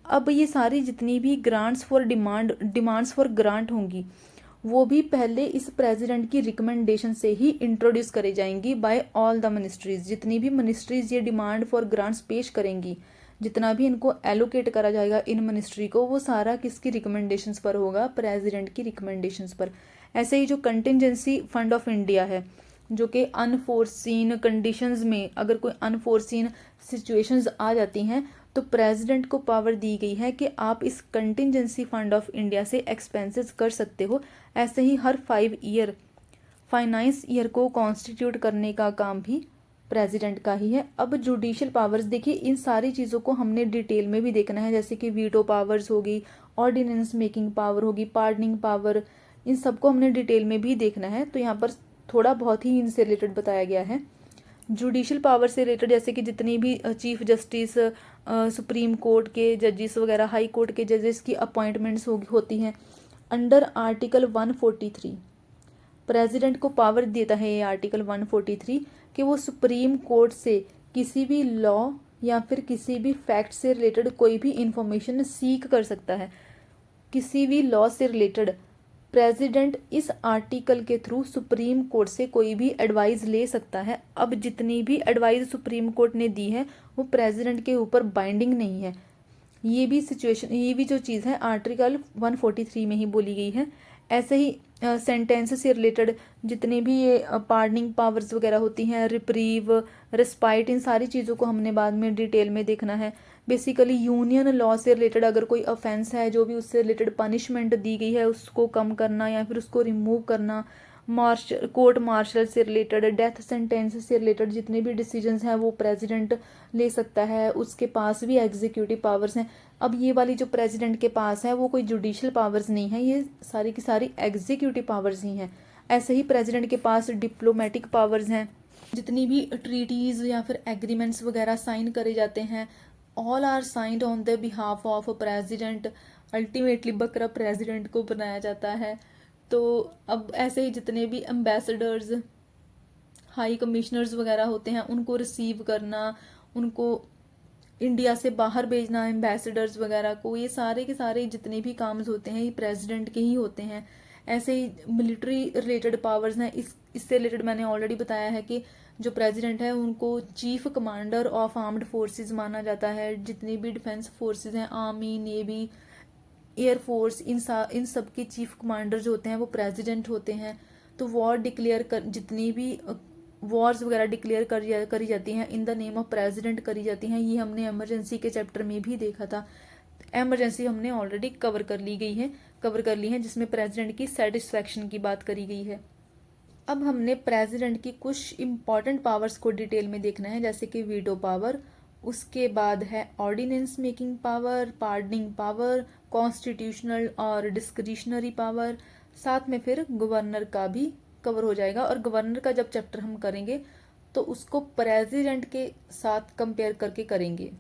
S1: अब ये सारी जितनी भी डिमांड्स फॉर ग्रांट होंगी वो भी पहले इस प्रेसिडेंट की रिकमेंडेशन से ही इंट्रोड्यूस करी जाएंगी बाय ऑल द मिनिस्ट्रीज। जितनी भी मिनिस्ट्रीज ये डिमांड फॉर ग्रांट्स पेश करेंगी, जितना भी इनको एलोकेट करा जाएगा इन मिनिस्ट्री को, वो सारा किसकी रिकमेंडेशंस पर होगा? प्रेसिडेंट की रिकमेंडेशंस पर। ऐसे ही जो कंटिजेंसी फंड ऑफ इंडिया है, जो कि अनफोर्सीन कंडीशंस में अगर कोई अनफोर्सीन सिचुएशंस आ जाती हैं तो प्रेसिडेंट को पावर दी गई है कि आप इस कंटिजेंसी फंड ऑफ इंडिया से एक्सपेंसेस कर सकते हो। ऐसे ही हर 5 ईयर फाइनेंस ईयर को कॉन्स्टिट्यूट करने का काम भी प्रेसिडेंट का ही है। अब जुडिशियल पावर्स देखिए, इन सारी चीज़ों को हमने डिटेल में भी देखना है, जैसे कि वीटो पावर्स होगी, ऑर्डिनेंस मेकिंग पावर होगी, पार्डनिंग पावर, इन सबको हमने डिटेल में भी देखना है। तो यहाँ पर थोड़ा बहुत ही इनसे रिलेटेड बताया गया है। जुडिशल पावर से रिलेटेड जैसे कि जितनी भी चीफ जस्टिस, सुप्रीम कोर्ट के जजेस वगैरह, हाई कोर्ट के जजेस की अपॉइंटमेंट्स होती हैं अंडर आर्टिकल 143। प्रेसिडेंट को पावर देता है ये आर्टिकल 143 कि वो सुप्रीम कोर्ट से किसी भी लॉ या फिर किसी भी फैक्ट से रिलेटेड कोई भी इंफॉर्मेशन सीक कर सकता है। किसी भी लॉ से रिलेटेड प्रेसिडेंट इस आर्टिकल के थ्रू सुप्रीम कोर्ट से कोई भी एडवाइस ले सकता है। अब जितनी भी एडवाइस सुप्रीम कोर्ट ने दी है वो प्रेसिडेंट के ऊपर बाइंडिंग नहीं है। ये भी सिचुएशन, ये भी जो चीज़ है आर्टिकल 143 में ही बोली गई है। ऐसे ही सेंटेंस से रिलेटेड जितने भी ये पार्डनिंग पावर्स वगैरह होती हैं, रिप्रीव, रिस्पाइट, इन सारी चीज़ों को हमने बाद में डिटेल में देखना है। बेसिकली यूनियन लॉ से रिलेटेड अगर कोई ऑफेंस है, जो भी उससे रिलेटेड पनिशमेंट दी गई है उसको कम करना या फिर उसको रिमूव करना, कोर्ट मार्शल से रिलेटेड, डेथ सेंटेंस से रिलेटेड जितने भी डिसीजंस हैं वो प्रेसिडेंट ले सकता है। उसके पास भी एग्जीक्यूटिव पावर्स हैं। अब ये वाली जो प्रेसिडेंट के पास है वो कोई जुडिशियल पावर्स नहीं है, ये सारी की सारी एग्जीक्यूटिव पावर्स ही हैं। ऐसे ही प्रेसिडेंट के पास डिप्लोमेटिक पावर्स हैं। जितनी भी ट्रीटीज़ या फिर एग्रीमेंट्स वगैरह साइन करे जाते हैं, all are signed on the behalf of president. Ultimately बकरा प्रेसिडेंट को बनाया जाता है। तो अब ऐसे ही जितने भी एम्बेसडर्स, हाई कमिश्नर्स वगैरह होते हैं उनको रिसीव करना, उनको इंडिया से बाहर भेजना एम्बेसडर्स वगैरह को, ये सारे के सारे जितने भी काम्स होते हैं ये प्रेसिडेंट के ही होते हैं। ऐसे ही मिलिट्री रिलेटेड पावर्स हैं। इससे रिलेटेड मैंने ऑलरेडी बताया है कि जो प्रेसिडेंट है उनको chief commander of armed forces माना जाता है। जितनी भी डिफेंस फोर्सेस हैं, आर्मी, नेवी, एयरफोर्स, इन सब के चीफ कमांडर जो होते हैं वो प्रेसिडेंट होते हैं। तो वॉर डिक्लेयर कर, जितनी भी वॉर्स वगैरह डिक्लेयर करी जाती हैं इन द नेम ऑफ प्रेसिडेंट करी जाती हैं। ये हमने इमरजेंसी के चैप्टर में भी देखा था। इमरजेंसी हमने ऑलरेडी कवर कर ली है जिसमें प्रेसिडेंट की सेटिस्फैक्शन की बात करी गई है। अब हमने प्रेसिडेंट की कुछ इंपॉर्टेंट पावर्स को डिटेल में देखना है, जैसे कि वीटो पावर, उसके बाद है ordinance making power, pardoning power, constitutional और डिस्क्रिशनरी पावर, साथ में फिर गवर्नर का भी कवर हो जाएगा। और गवर्नर का जब चैप्टर हम करेंगे तो उसको प्रेसिडेंट के साथ कंपेयर करके करेंगे।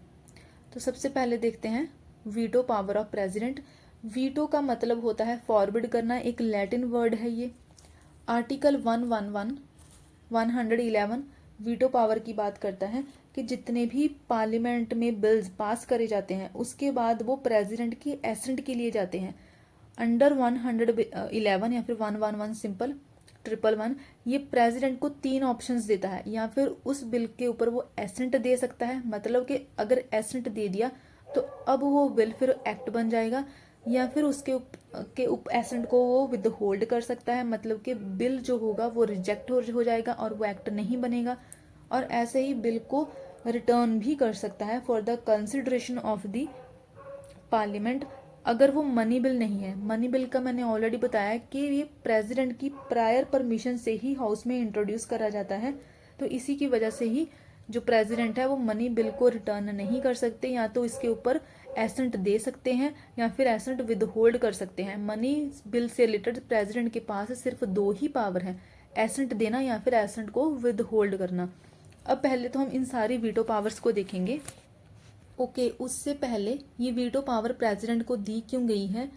S1: तो सबसे पहले देखते हैं veto power of president. Veto का मतलब होता है फॉरबिड करना, एक लैटिन वर्ड है ये। आर्टिकल 111 वीटो पावर की बात करता है कि जितने भी पार्लियामेंट में बिल्स पास करे जाते हैं उसके बाद वो प्रेसिडेंट की एसेंट के लिए जाते हैं। अंडर 111 या फिर 111 सिंपल 111 ये प्रेसिडेंट को 3 ऑप्शंस देता है। या फिर उस बिल के ऊपर वो एसेंट दे सकता है, मतलब कि अगर एसेंट दे दिया तो अब वो बिल फिर एक्ट बन जाएगा, या फिर उसके एसेंट को वो विद होल्ड कर सकता है, मतलब कि बिल जो होगा वो रिजेक्ट हो जाएगा और वो एक्ट नहीं बनेगा। और ऐसे ही बिल को रिटर्न भी कर सकता है for the consideration of the parliament, अगर वो मनी बिल नहीं है। मनी बिल का मैंने ऑलरेडी बताया कि ये प्रेसिडेंट की प्रायर परमिशन से ही हाउस में इंट्रोड्यूस करा जाता है। तो इसी की वजह से ही जो प्रेसिडेंट है वो मनी बिल को रिटर्न नहीं कर सकते, या तो इसके ऊपर एसेंट दे सकते हैं या फिर एसेंट विद होल्ड कर सकते हैं। मनी बिल से रिलेटेड प्रेसिडेंट के पास सिर्फ 2 ही पावर हैं, एसेंट देना या फिर एसेंट को विद होल्ड करना। अब पहले तो हम इन सारी वीटो पावर्स को देखेंगे। ओके, उससे पहले ये वीटो पावर प्रेसिडेंट को दी क्यों गई है,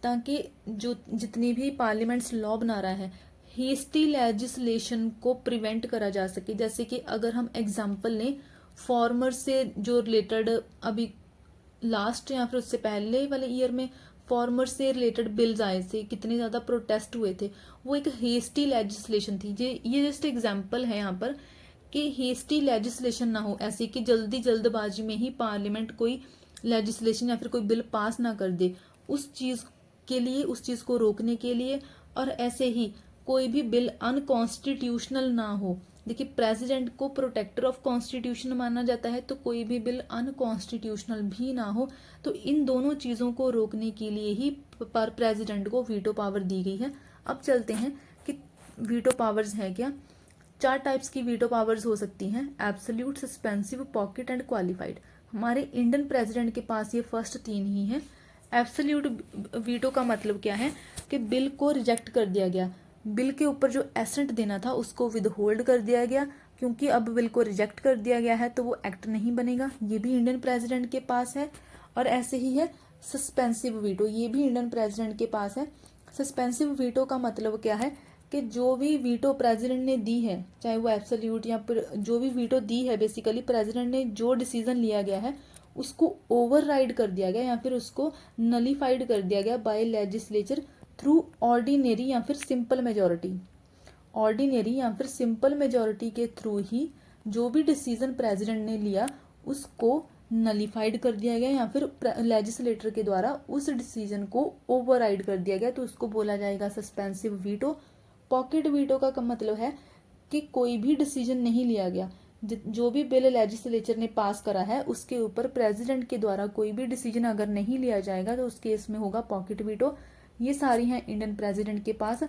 S1: ताकि जो जितनी भी पार्लियामेंट्स लॉ बना रहा है हेस्टी लेजिस्लेशन को प्रिवेंट करा जा सके। जैसे कि अगर हम एग्जांपल लें फॉर्मर से जो रिलेटेड, अभी लास्ट या फिर उससे पहले वाले ईयर में फॉर्मर से रिलेटेड बिल्स आए थे, कितने ज़्यादा प्रोटेस्ट हुए थे, वो एक हेस्टी लेजिस्लेशन थी। ये जस्ट एग्जाम्पल है यहाँ पर कि हेस्टी लेजिस्लेशन ना हो, ऐसे कि जल्दबाजी में ही पार्लियामेंट कोई लेजिस्लेशन या फिर कोई बिल पास ना कर दे, उस चीज़ के लिए, उस चीज़ को रोकने के लिए। और ऐसे ही कोई भी बिल अनकॉन्स्टिट्यूशनल ना हो। देखिए प्रेसिडेंट को प्रोटेक्टर ऑफ कॉन्स्टिट्यूशन माना जाता है, तो कोई भी बिल अनकॉन्स्टिट्यूशनल भी ना हो। तो इन दोनों चीज़ों को रोकने के लिए ही पर प्रेसिडेंट को वीटो पावर दी गई है। अब चलते हैं कि वीटो पावर्स है क्या। 4 टाइप्स की वीटो पावर्स हो सकती हैं, absolute, suspensive, pocket and qualified. हमारे इंडियन प्रेसिडेंट के पास ये फर्स्ट 3 ही हैं। एब्सोल्यूट वीटो का मतलब क्या है कि बिल को रिजेक्ट कर दिया गया, बिल के ऊपर जो एसेंट देना था उसको विद होल्ड कर दिया गया, क्योंकि अब बिल को रिजेक्ट कर दिया गया है तो वो एक्ट नहीं बनेगा, ये भी इंडियन प्रेसिडेंट के पास है। और ऐसे ही है सस्पेंसिव वीटो, ये भी इंडियन प्रेसिडेंट के पास है। सस्पेंसिव वीटो का मतलब क्या है कि जो भी वीटो प्रेसिडेंट ने दी है, चाहे वो एब्सोल्यूट या फिर जो भी वीटो दी है, बेसिकली प्रेसिडेंट ने जो डिसीजन लिया गया है उसको ओवरराइड कर दिया गया या फिर उसको नलीफाइड कर दिया गया बाय लेजिस्लेचर थ्रू ऑर्डिनरी या फिर सिंपल मेजोरिटी। ऑर्डिनरी या फिर सिंपल मेजोरिटी के थ्रू ही जो भी डिसीजन प्रेसिडेंट ने लिया उसको नलीफाइड कर दिया गया या फिर लेजिस्लेटर के द्वारा उस डिसीजन को ओवरराइड कर दिया गया, तो उसको बोला जाएगा सस्पेंसिव वीटो। पॉकेट वीटो का मतलब है कि कोई भी डिसीजन नहीं लिया गया, जो भी बिल लेजिस्लेचर ने पास करा है उसके ऊपर प्रेसिडेंट के द्वारा कोई भी डिसीजन अगर नहीं लिया जाएगा तो उस केस में होगा पॉकेट वीटो। ये सारी हैं इंडियन प्रेसिडेंट के पास।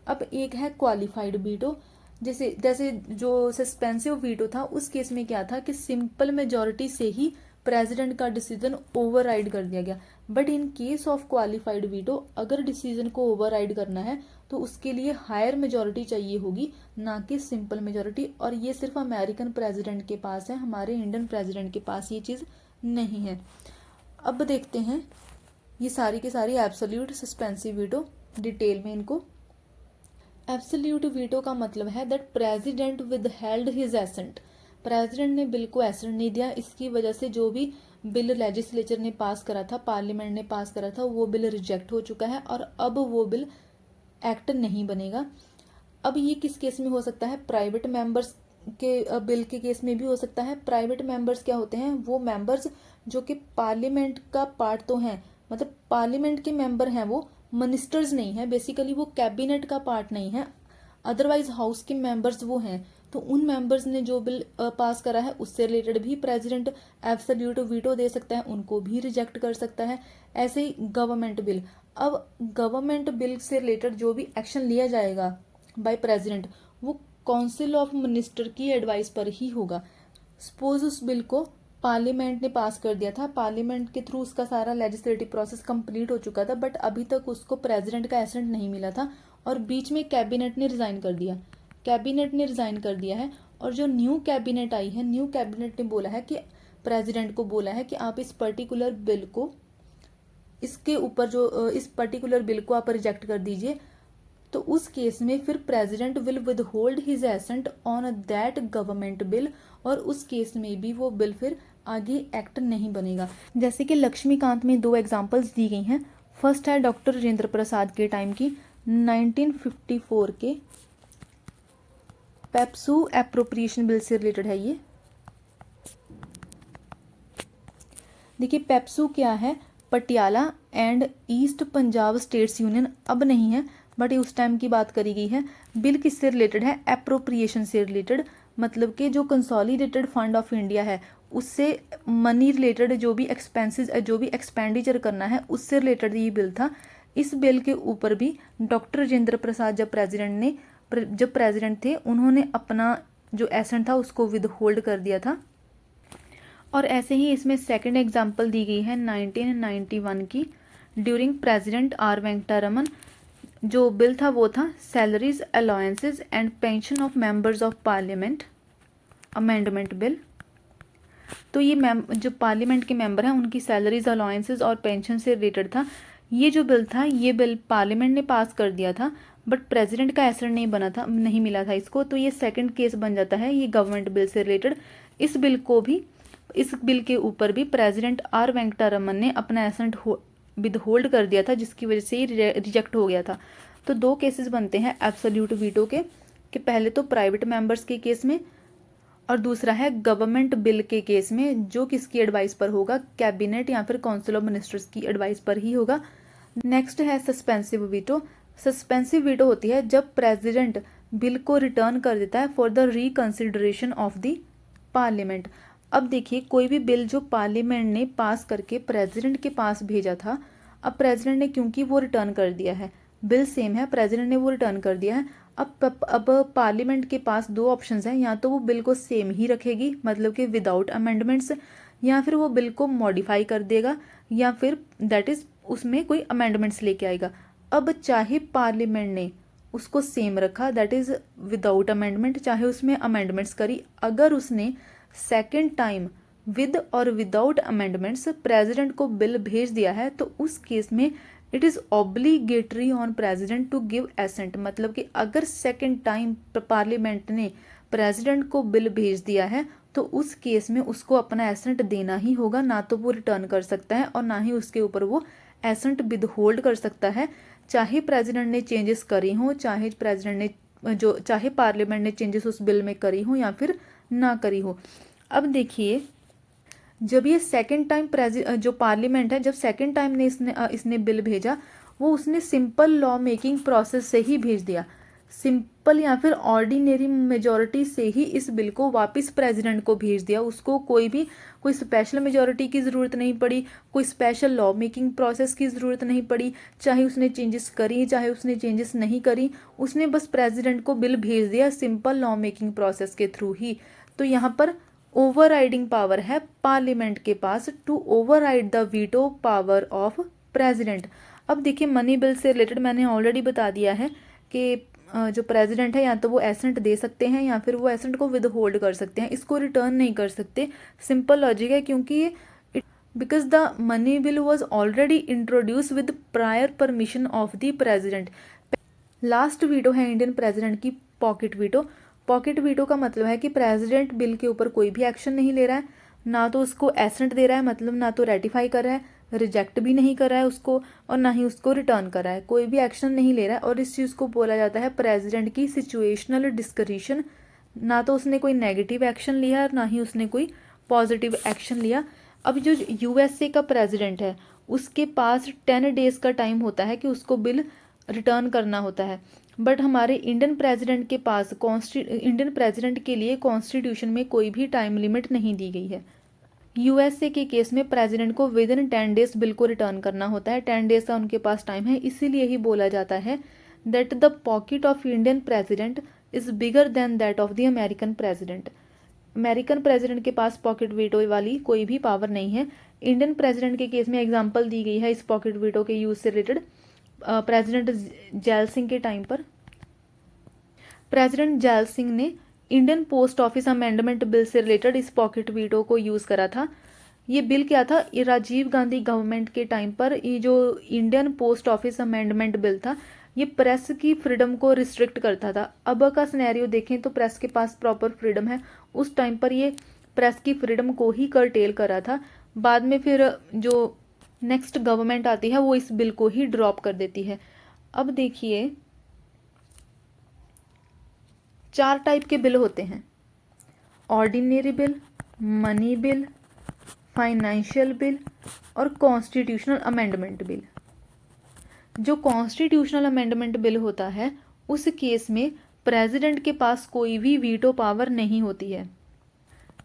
S1: अब एक है क्वालिफाइड वीटो। जैसे जैसे जो सस्पेंसिव वीटो था उस केस में क्या था कि सिंपल मेजोरिटी से ही प्रेसिडेंट का डिसीजन ओवरराइड कर दिया गया। But in case of qualified veto अगर डिसीजन को ओवरराइड करना है तो उसके लिए हायर मेजोरिटी चाहिए होगी, ना कि सिंपल मेजोरिटी। और ये सिर्फ अमेरिकन प्रेसिडेंट के पास है, हमारे इंडियन प्रेसिडेंट के पास ये चीज़ नहीं है। अब देखते हैं ये सारी की सारी एब्सोल्यूट सस्पेंसिव वीटो डिटेल में इनको। एब्सोल्यूट वीटो का मतलब है that president withheld his assent. President ने बिल को एसेंट नहीं दिया, इसकी वजह से जो भी बिल लेजिस्लेचर ने पास करा था, पार्लियामेंट ने पास करा था, वो बिल रिजेक्ट हो चुका है और अब वो बिल एक्ट नहीं बनेगा। अब ये किस केस में हो सकता है? प्राइवेट मेंबर्स के बिल के केस में भी हो सकता है। प्राइवेट मेंबर्स क्या होते हैं? वो मेंबर्स जो कि पार्लियामेंट का पार्ट तो हैं, मतलब पार्लियामेंट के मेंबर हैं, वो मिनिस्टर्स नहीं है, बेसिकली वो कैबिनेट का पार्ट नहीं है, अदरवाइज हाउस के मेंबर्स वो हैं। तो उन मेंबर्स ने जो बिल पास करा है उससे रिलेटेड भी प्रेसिडेंट एब्सोल्यूट वीटो दे सकता है, उनको भी रिजेक्ट कर सकता है। ऐसे ही गवर्नमेंट बिल। अब गवर्नमेंट बिल से रिलेटेड जो भी एक्शन लिया जाएगा बाय प्रेसिडेंट वो काउंसिल ऑफ मिनिस्टर की एडवाइस पर ही होगा। सपोज उस बिल को पार्लियामेंट ने पास कर दिया था, पार्लियामेंट के थ्रू उसका सारा लेजिस्लेटिव प्रोसेस कंप्लीट हो चुका था, बट अभी तक उसको प्रेसिडेंट का एसेंट नहीं मिला था और बीच में कैबिनेट ने रिजाइन कर दिया। कैबिनेट ने रिजाइन कर दिया है और जो न्यू कैबिनेट आई है, न्यू कैबिनेट ने बोला है कि प्रेसिडेंट को बोला है कि आप इस पर्टिकुलर बिल को, इसके ऊपर जो इस पर्टिकुलर बिल को आप रिजेक्ट कर दीजिए। तो उस केस में फिर president will withhold his assent on that government bill और उस केस में भी वो बिल फिर आगे एक्ट नहीं बनेगा। जैसे कि लक्ष्मीकांत में 2 एग्जांपल्स दी गई हैं। फर्स्ट है डॉक्टर राजेंद्र प्रसाद के टाइम की 1954 के पेप्सू एप्रोप्रिएशन बिल से रिलेटेड है ये। देखिए पेप्सू क्या है? Patiala and east Punjab states union अब नहीं है, बट ये उस टाइम की बात करी गई है। बिल किससे रिलेटेड है? एप्रोप्रिएशन से रिलेटेड, मतलब कि जो कंसोलिडेटेड फंड ऑफ इंडिया है उससे मनी रिलेटेड जो भी एक्सपेंसेस, जो भी एक्सपेंडिचर करना है उससे रिलेटेड ये बिल था। इस बिल के ऊपर भी डॉक्टर राजेंद्र प्रसाद जब प्रेसिडेंट थे उन्होंने अपना जो एसेंट था उसको विद होल्ड कर दिया था। और ऐसे ही इसमें सेकंड एग्जांपल दी गई है 1991 की ड्यूरिंग प्रेसिडेंट आर वेंकटरमन। जो बिल था वो था salaries allowances and pension of members of parliament amendment bill. तो ये जो पार्लियामेंट के मेंबर हैं उनकी सैलरीज अलाउंसेस और पेंशन से रिलेटेड था। ये जो बिल था ये बिल पार्लियामेंट ने पास कर दिया था, बट प्रेसिडेंट का एसेंट नहीं बना था, नहीं मिला था इसको। तो ये सेकंड केस बन जाता है ये गवर्नमेंट बिल से रिलेटेड। इस बिल के ऊपर भी प्रेसिडेंट आर वेंकटरमन ने अपना एसेंट विद होल्ड कर दिया था, जिसकी वजह से ये रिजेक्ट हो गया था। तो 2 केसेस बनते हैं एब्सोल्यूट वीटो के, कि पहले तो प्राइवेट मेंबर्स के केस में और दूसरा है गवर्नमेंट बिल के केस में, जो किसकी एडवाइस पर होगा? कैबिनेट या फिर काउंसिल ऑफ मिनिस्टर्स की एडवाइस पर ही होगा। नेक्स्ट है सस्पेंसिव वीटो। सस्पेंसिव वीटो होती है जब प्रेसिडेंट बिल को रिटर्न कर देता है for the reconsideration of the parliament. अब देखिए कोई भी बिल जो पार्लियामेंट ने पास करके प्रेसिडेंट के पास भेजा था, अब प्रेसिडेंट ने क्योंकि वो रिटर्न कर दिया है, बिल सेम है, प्रेसिडेंट ने वो रिटर्न कर दिया है। अब पार्लियामेंट के पास 2 ऑप्शंस हैं, या तो वो बिल को सेम ही रखेगी मतलब कि विदाउट अमेंडमेंट्स, या फिर वो बिल को मॉडिफाई कर देगा, या फिर दैट इज उसमें कोई अमेंडमेंट्स लेके आएगा। अब चाहे पार्लियामेंट ने उसको सेम रखा, दैट इज़ विदाउट अमेंडमेंट, चाहे उसमें अमेंडमेंट्स करी। अगर उसने सेकेंड टाइम विद और विदाउट अमेंडमेंट्स प्रेसिडेंट को बिल भेज दिया है तो उस केस में it is obligatory on president to give assent. मतलब कि अगर सेकेंड टाइम पार्लियामेंट ने प्रेसिडेंट को बिल भेज दिया है तो उस केस में उसको अपना एसेंट देना ही होगा, ना तो वो रिटर्न कर सकता है और ना ही उसके ऊपर वो एसेंट विदहोल्ड कर सकता है, चाहे प्रेसिडेंट ने चेंजेस करी हों, चाहे पार्लियामेंट ने चेंजेस उस बिल में करी हो या फिर ना करी हो। अब देखिए, जब ये सेकंड टाइम जो पार्लियामेंट है, जब सेकंड टाइम ने इसने बिल भेजा, वो उसने सिंपल लॉ मेकिंग प्रोसेस से ही भेज दिया। सिंपल या फिर ऑर्डिनरी मेजॉरिटी से ही इस बिल को वापस प्रेसिडेंट को भेज दिया। उसको कोई स्पेशल मेजॉरिटी की ज़रूरत नहीं पड़ी, कोई स्पेशल लॉ मेकिंग प्रोसेस की ज़रूरत नहीं पड़ी, चाहे उसने चेंजेस करी चाहे उसने चेंजेस नहीं करी, उसने बस प्रेसिडेंट को बिल भेज दिया सिंपल लॉ मेकिंग प्रोसेस के थ्रू ही। तो यहाँ पर ओवरराइडिंग पावर है पार्लियामेंट के पास to override the veto power of president. अब देखिए, मनी बिल से रिलेटेड मैंने ऑलरेडी बता दिया है कि जो प्रेसिडेंट है या तो वो एसेंट दे सकते हैं या फिर वो एसेंट को विद होल्ड कर सकते हैं, इसको रिटर्न नहीं कर सकते। सिंपल लॉजिक है, क्योंकि ये because the money bill was already introduce with prior permission of the president. Last veto है इंडियन प्रेसिडेंट की पॉकेट वीटो। पॉकेट वीटो का मतलब है कि प्रेसिडेंट बिल के ऊपर कोई भी एक्शन नहीं ले रहा है, ना तो उसको एसेंट दे रहा है, मतलब ना तो रेटिफाई कर रहा है, रिजेक्ट भी नहीं कर रहा है उसको, और ना ही उसको रिटर्न कर रहा है, कोई भी एक्शन नहीं ले रहा है। और इस चीज़ को बोला जाता है प्रेसिडेंट की सिचुएशनल डिस्क्रिशन। ना तो उसने कोई नेगेटिव एक्शन लिया और ना ही उसने कोई पॉजिटिव एक्शन लिया। अब जो यूएसए का प्रेसिडेंट है उसके पास 10 डेज़ का टाइम होता है कि उसको बिल रिटर्न करना होता है, बट हमारे इंडियन प्रेसिडेंट के पास इंडियन प्रेसिडेंट के लिए कॉन्स्टिट्यूशन में कोई भी टाइम लिमिट नहीं दी गई है। यूएसए के केस में प्रेसिडेंट को विद इन 10 डेज बिल को रिटर्न करना होता है, 10 डेज का उनके पास टाइम है। इसीलिए ही बोला जाता है that the pocket of Indian president is bigger than that of the American president. American president के पास पॉकेट वीटो वाली कोई भी पावर नहीं है। इंडियन प्रेसिडेंट के केस में एग्जाम्पल दी गई है इस पॉकेट वीटो के यूज से रिलेटेड। प्रेसिडेंट जैल सिंह के टाइम पर प्रेसिडेंट जैल सिंह ने Indian post office amendment bill से रिलेटेड इस पॉकेट वीटो को यूज़ करा था। ये बिल क्या था, ये राजीव गांधी गवर्नमेंट के टाइम पर ये जो Indian post office amendment bill था ये प्रेस की फ्रीडम को रिस्ट्रिक्ट करता था। अब का सिनेरियो देखें तो प्रेस के पास प्रॉपर फ्रीडम है, उस टाइम पर ये प्रेस की फ्रीडम को ही करटेल करा था। बाद में फिर जो नेक्स्ट गवर्नमेंट आती है वो इस बिल को ही ड्रॉप कर देती है। अब देखिए, 4 टाइप के बिल होते हैं, ordinary bill, money bill, financial bill और कॉन्स्टिट्यूशनल अमेंडमेंट बिल। जो कॉन्स्टिट्यूशनल अमेंडमेंट बिल होता है उस केस में प्रेसिडेंट के पास कोई भी वीटो पावर नहीं होती है।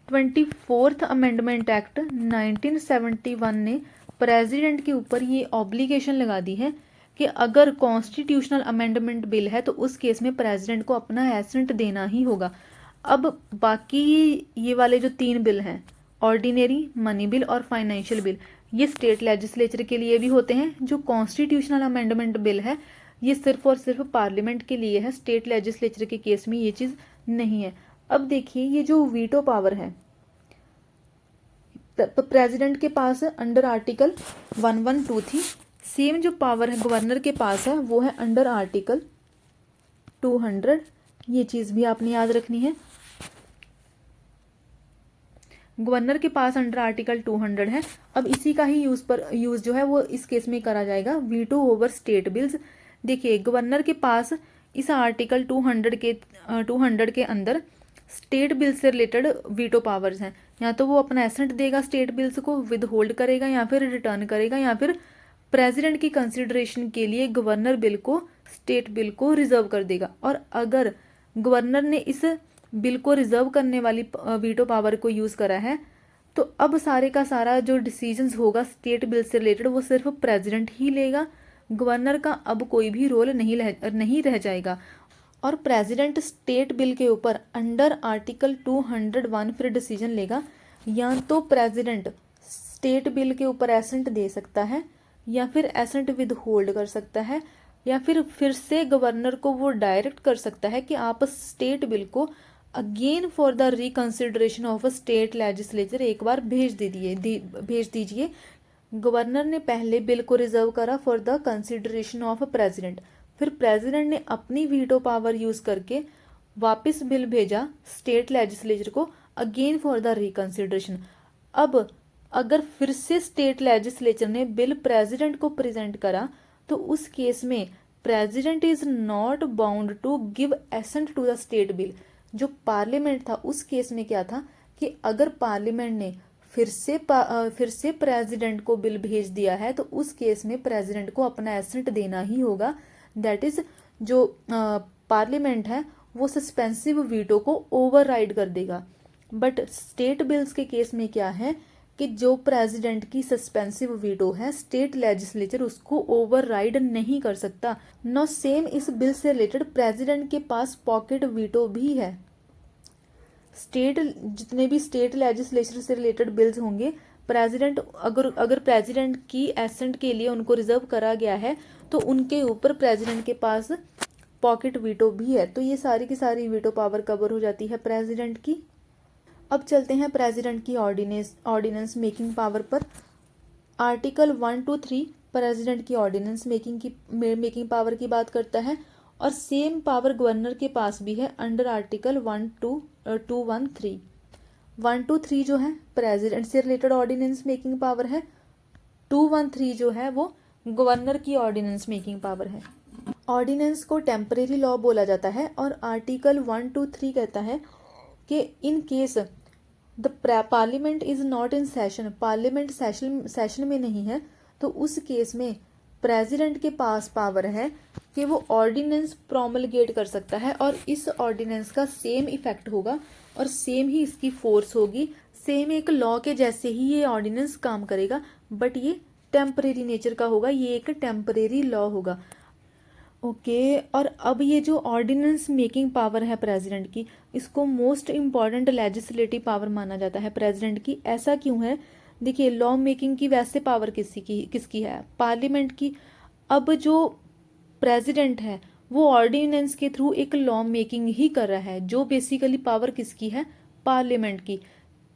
S1: 24th अमेंडमेंट एक्ट 1971 ने प्रेसिडेंट के ऊपर ये ऑब्लिगेशन लगा दी है कि अगर कॉन्स्टिट्यूशनल अमेंडमेंट बिल है तो उस केस में प्रेसिडेंट को अपना एसेंट देना ही होगा। अब बाकी ये वाले जो 3 बिल हैं, ऑर्डिनरी, मनी बिल और फाइनेंशियल बिल, ये स्टेट लेजिस्लेचर के लिए भी होते हैं। जो कॉन्स्टिट्यूशनल अमेंडमेंट बिल है ये सिर्फ और सिर्फ पार्लियामेंट के लिए है, स्टेट लेजिस्लेचर के केस में ये चीज़ नहीं है। अब देखिए, ये जो वीटो पावर है प्रेसिडेंट के पास अंडर आर्टिकल 112 थी, सेम जो पावर है गवर्नर के पास है वो है अंडर आर्टिकल 200। ये चीज़ भी आपने याद रखनी है। गवर्नर के पास अंडर आर्टिकल 200 है। अब इसी का ही यूज़ जो है वो इस केस में करा जाएगा, वीटो ओवर स्टेट बिल्स। देखिए, गवर्नर के पास इस आर्टिकल 200 के अंदर स्टेट बिल से रिलेटेड वीटो पावर्स हैं। या तो वो अपना एसेंट देगा स्टेट बिल्स को, विद होल्ड करेगा या फिर रिटर्न करेगा, या फिर प्रेसिडेंट की कंसिडरेशन के लिए गवर्नर बिल को, स्टेट बिल को रिजर्व कर देगा। और अगर गवर्नर ने इस बिल को रिजर्व करने वाली वीटो पावर को यूज़ करा है तो अब सारे का सारा जो डिसीजंस होगा स्टेट बिल से रिलेटेड वो सिर्फ प्रेसिडेंट ही लेगा। गवर्नर का अब कोई भी रोल नहीं रह जाएगा। और प्रेसिडेंट स्टेट बिल के ऊपर अंडर आर्टिकल 201 फिर डिसीजन लेगा। या तो प्रेसिडेंट स्टेट बिल के ऊपर एसेंट दे सकता है या फिर एसेंट विद होल्ड कर सकता है। या फिर से गवर्नर को वो डायरेक्ट कर सकता है कि आप स्टेट बिल को again for the reconsideration of a state legislature एक बार भेज दीजिए। गवर्नर ने पहले बिल को रिजर्व करा for the consideration of president, फिर प्रेसिडेंट ने अपनी वीटो पावर यूज करके वापस बिल भेजा स्टेट लेजिस्लेचर को अगेन फॉर द रिकंसिडरेशन। अब अगर फिर से स्टेट लेजिस्लेचर ने बिल प्रेसिडेंट को प्रेजेंट करा तो उस केस में president is not bound to give assent to the state bill. जो पार्लियामेंट था उस केस में क्या था कि अगर पार्लियामेंट ने फिर से प्रेसिडेंट को बिल भेज दिया है तो उस केस में प्रेसिडेंट को अपना एसेंट देना ही होगा। दैट इज जो पार्लियामेंट है वो सस्पेंसिव वीटो को ओवरराइड कर देगा। बट स्टेट बिल्स के केस में क्या है कि जो प्रेसिडेंट की सस्पेंसिव वीटो है स्टेट लेजिस्लेचर उसको ओवरराइड नहीं कर सकता। नो सेम इस बिल से रिलेटेड प्रेसिडेंट के पास पॉकेट वीटो भी है। जितने भी स्टेट लेजिस्लेचर से रिलेटेड बिल्स होंगे, प्रेसिडेंट अगर प्रेसिडेंट की एसेंट के लिए उनको रिजर्व करा गया है तो उनके ऊपर प्रेसिडेंट के पास पॉकेट वीटो भी है। तो ये सारी की सारी वीटो पावर कवर हो जाती है प्रेसिडेंट की। अब चलते हैं प्रेसिडेंट की ऑर्डिनेंस मेकिंग पावर पर। आर्टिकल 1 to 3 प्रेसिडेंट की ऑर्डिनेंस मेकिंग पावर की बात करता है और सेम पावर गवर्नर के पास भी है अंडर आर्टिकल 213। 1 to 3 जो है प्रेसिडेंट से रिलेटेड ऑर्डिनेंस मेकिंग पावर है, 213 जो है वो गवर्नर की ऑर्डिनेंस मेकिंग पावर है। ऑर्डिनेंस को टेम्परेरी लॉ बोला जाता है और आर्टिकल 1 to 3 कहता है कि in case the parliament is not in session, parliament session में नहीं है, तो उस केस में प्रेसिडेंट के पास पावर है कि वो ऑर्डिनेंस प्रोमलगेट कर सकता है और इस ऑर्डिनेंस का सेम इफेक्ट होगा और सेम ही इसकी फोर्स होगी, सेम एक लॉ के जैसे ही ये ऑर्डिनेंस काम करेगा, बट ये टेम्परेरी नेचर का होगा, ये एक टेम्परेरी लॉ होगा। ओके और अब ये जो ऑर्डिनेंस मेकिंग पावर है प्रेसिडेंट की, इसको मोस्ट इम्पॉर्टेंट लेजिस्लेटिव पावर माना जाता है प्रेसिडेंट की। ऐसा क्यों है? देखिए, लॉ मेकिंग की वैसे पावर किसकी है? पार्लियामेंट की। अब जो प्रेसिडेंट है वो ऑर्डिनेंस के थ्रू एक लॉ मेकिंग ही कर रहा है, जो बेसिकली पावर किसकी है? पार्लियामेंट की।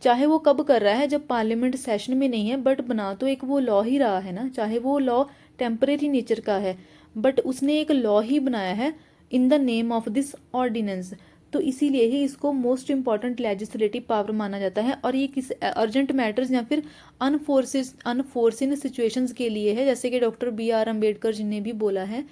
S1: चाहे वो कब कर रहा है, जब पार्लियामेंट सेशन में नहीं है, बट बना तो एक वो लॉ ही रहा है ना, चाहे वो लॉ टेम्परेरी नेचर का है, बट उसने एक लॉ ही बनाया है in the name of this ordinance. तो इसीलिए ही इसको मोस्ट इंपॉर्टेंट लेजिस्लेटिव पावर माना जाता है और ये किस अर्जेंट मैटर्स या फिर अनफोर्सिन सिचुएशंस के लिए है। जैसे कि डॉक्टर BR अम्बेडकर जी ने भी बोला है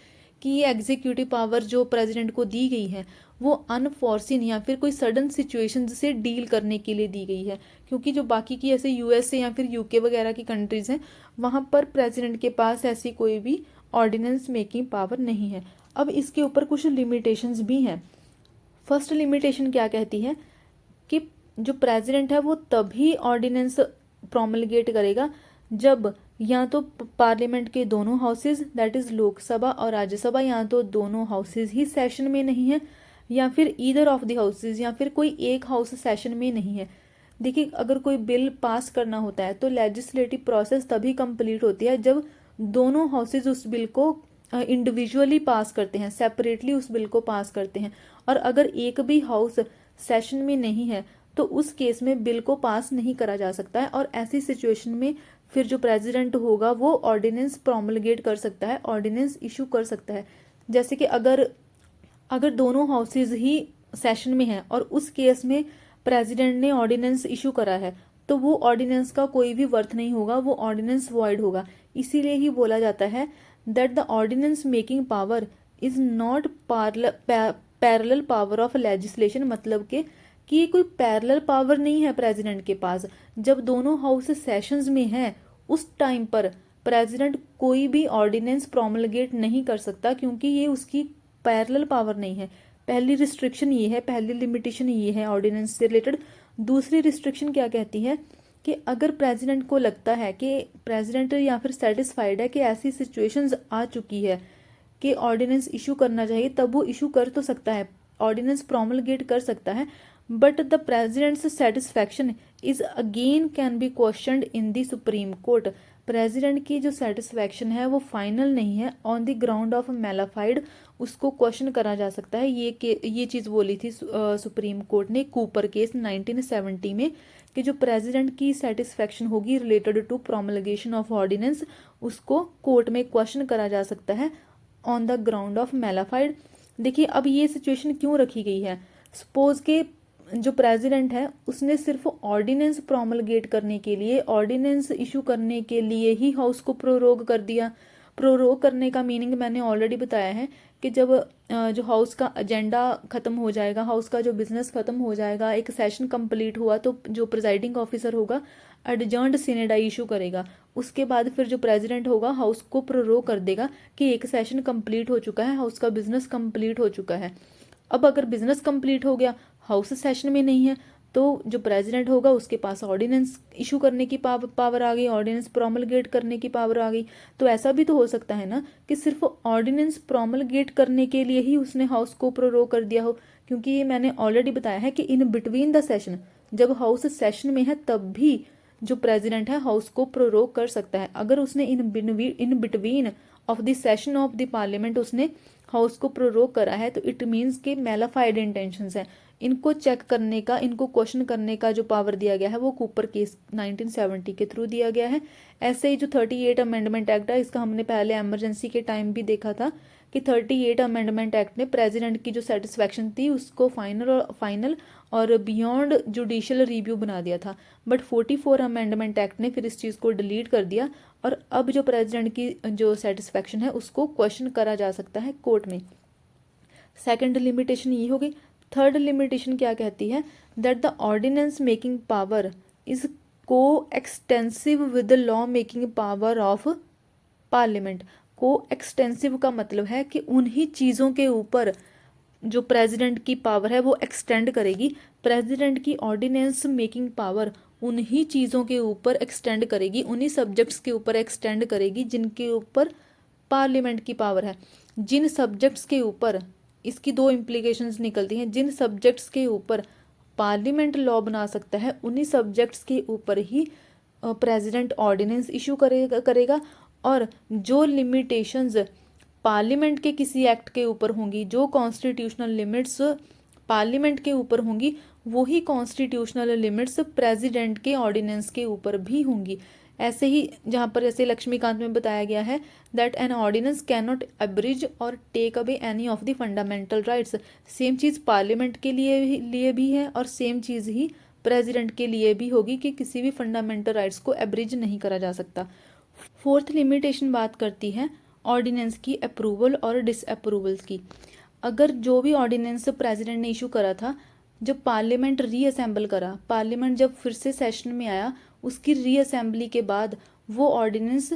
S1: कि ये एग्जीक्यूटिव पावर जो प्रेसिडेंट को दी गई है वो अनफोर्सिन या फिर कोई सडन सिचुएशंस से डील करने के लिए दी गई है, क्योंकि जो बाकी की ऐसे USA या फिर UK वगैरह की कंट्रीज हैं वहाँ पर प्रेसिडेंट के पास ऐसी कोई भी ऑर्डिनेंस मेकिंग पावर नहीं है। अब इसके ऊपर कुछ लिमिटेशंस भी हैं। फर्स्ट लिमिटेशन क्या कहती है कि जो प्रेसिडेंट है वो तभी ऑर्डिनेंस प्रोमलगेट करेगा जब या तो पार्लियामेंट के दोनों हाउसेज, दैट इज लोकसभा और राज्यसभा, या तो दोनों हाउसेज ही सेशन में नहीं है, या फिर ईदर ऑफ द हाउसेज, या फिर कोई एक हाउस सेशन में नहीं है। देखिए, अगर कोई बिल पास करना होता है तो लेजिस्लेटिव प्रोसेस तभी कंप्लीट होती है जब दोनों हाउसेज उस बिल को इंडिविजुअली पास करते हैं, सेपरेटली उस बिल को पास करते हैं। और अगर एक भी हाउस सेशन में नहीं है तो उस केस में बिल को पास नहीं करा जा सकता है और ऐसी सिचुएशन में फिर जो प्रेसिडेंट होगा वो ऑर्डिनेंस प्रोमलगेट कर सकता है, ऑर्डिनेंस इशू कर सकता है। जैसे कि अगर दोनों हाउसेज ही सेशन में हैं और उस केस में प्रेसिडेंट ने ऑर्डिनेंस इशू करा है तो वो ऑर्डिनेंस का कोई भी वर्थ नहीं होगा, वो ऑर्डिनेंस वॉइड होगा। इसीलिए ही बोला जाता है that the ordinance making power is not parallel power of legislation, मतलब कि ये कोई पैरेलल पावर नहीं है प्रेसिडेंट के पास। जब दोनों हाउस सेशंस में है उस टाइम पर प्रेसिडेंट कोई भी ऑर्डिनेंस प्रोमलगेट नहीं कर सकता, क्योंकि ये उसकी पैरेलल पावर नहीं है। पहली रिस्ट्रिक्शन ये है, पहली लिमिटेशन ये है ऑर्डिनेंस से रिलेटेड। दूसरी रिस्ट्रिक्शन क्या कहती है कि अगर प्रेसिडेंट को लगता है कि प्रेसिडेंट या फिर सेटिस्फाइड है कि ऐसी सिचुएशंस आ चुकी है कि ऑर्डिनेंस इशू करना चाहिए, तब वो इशू कर तो सकता है, ऑर्डिनेंस प्रोमलगेट कर सकता है, but the president's satisfaction is again can be questioned in the Supreme Court. President की जो सेटिस्फैक्शन है वो फाइनल नहीं है, on the ground of mala fide उसको क्वेश्चन करा जा सकता है। ये चीज़ बोली थी सुप्रीम कोर्ट ने कूपर केस 1970 में, कि जो प्रेसिडेंट की सेटिस्फैक्शन होगी related to promulgation of ordinance, उसको कोर्ट में क्वेश्चन करा जा सकता है on the ground of mala fide. देखिए अब ये सिचुएशन क्यों रखी गई है, सपोज के जो प्रेसिडेंट है उसने सिर्फ ऑर्डिनेंस प्रोमलगेट करने के लिए, ऑर्डिनेंस इशू करने के लिए ही हाउस को प्रोरोग कर दिया। प्रोरोग करने का मीनिंग मैंने ऑलरेडी बताया है कि जब जो हाउस का एजेंडा खत्म हो जाएगा, हाउस का जो बिजनेस खत्म हो जाएगा, एक सेशन कंप्लीट हुआ, तो जो प्रिजाइडिंग ऑफिसर होगा एडजर्न्ड सिनेडाई इशू करेगा। उसके बाद फिर जो प्रेसिडेंट होगा हाउस को प्रोरोग कर देगा कि एक सेशन कंप्लीट हो चुका है, हाउस का बिजनेस कंप्लीट हो चुका है। अब अगर बिजनेस कंप्लीट हो गया, हाउस सेशन में नहीं है, तो जो प्रेसिडेंट होगा उसके पास ऑर्डिनेंस इशू करने की पावर आ गई, ऑर्डिनेंस प्रोमलगेट करने की पावर आ गई। तो ऐसा भी तो हो सकता है ना कि सिर्फ ऑर्डिनेंस प्रोमलगेट करने के लिए ही उसने हाउस को प्रोरोग कर दिया हो, क्योंकि ये मैंने ऑलरेडी बताया है कि इन बिटवीन द सेशन, जब हाउस सेशन में है तब भी जो प्रेसिडेंट है हाउस को प्रोरोग कर सकता है। अगर उसने in between of the session of the parliament उसने हाउस को प्रोरोग करा है, तो इट मीन्स के मैलाफाइड इंटेंशंस है। इनको चेक करने का, इनको क्वेश्चन करने का जो पावर दिया गया है वो कूपर केस 1970 के थ्रू दिया गया है। ऐसे ही जो 38 अमेंडमेंट एक्ट है, इसका हमने पहले इमरजेंसी के टाइम भी देखा था कि 38 अमेंडमेंट एक्ट ने प्रेसिडेंट की जो सेटिस्फैक्शन थी उसको फाइनल और बियॉन्ड जुडिशियल रिव्यू बना दिया था। बट 44 अमेंडमेंट एक्ट ने फिर इस चीज़ को डिलीट कर दिया, और अब जो प्रेसिडेंट की जो सेटिस्फैक्शन है उसको क्वेश्चन करा जा सकता है कोर्ट में। सेकंड लिमिटेशन ये हो गई। थर्ड लिमिटेशन क्या कहती है, that the ordinance making power is coextensive with the law making power of parliament. Coextensive का मतलब है कि उन्हीं चीज़ों के ऊपर जो प्रेसिडेंट की पावर है वो एक्सटेंड करेगी। प्रेसिडेंट की ऑर्डिनेंस मेकिंग पावर उन्हीं चीज़ों के ऊपर एक्सटेंड करेगी, उन्हीं सब्जेक्ट्स के ऊपर एक्सटेंड करेगी जिनके ऊपर पार्लियामेंट की पावर है। जिन सब्जेक्ट्स के ऊपर, इसकी दो इम्प्लीकेशंस निकलती हैं, जिन सब्जेक्ट्स के ऊपर पार्लियामेंट लॉ बना सकता है उन्हीं सब्जेक्ट्स के ऊपर ही प्रेसिडेंट ऑर्डिनेंस इशू करेगा। और जो लिमिटेशंस पार्लियामेंट के किसी एक्ट के ऊपर होंगी, जो कॉन्स्टिट्यूशनल लिमिट्स पार्लियामेंट के ऊपर होंगी, वही कॉन्स्टिट्यूशनल लिमिट्स प्रेसिडेंट के ऑर्डिनेंस के ऊपर भी होंगी। ऐसे ही जहाँ पर ऐसे लक्ष्मीकांत में बताया गया है that an ordinance can not abridge or take away any of the fundamental rights. Same चीज़ पार्लियामेंट के लिए भी है और सेम चीज़ ही प्रेसिडेंट के लिए भी होगी कि किसी भी फंडामेंटल राइट्स को एब्रिज नहीं करा जा सकता। फोर्थ लिमिटेशन बात करती है ऑर्डिनेंस की अप्रूवल और डिसअप्रूवल्स की। अगर जो भी ऑर्डिनेंस प्रेसिडेंट ने इशू करा था, जब पार्लियामेंट रीअसेंबल करा, पार्लियामेंट जब फिर से सेशन में आया, उसकी रीअसेंबली के बाद वो ऑर्डिनेंस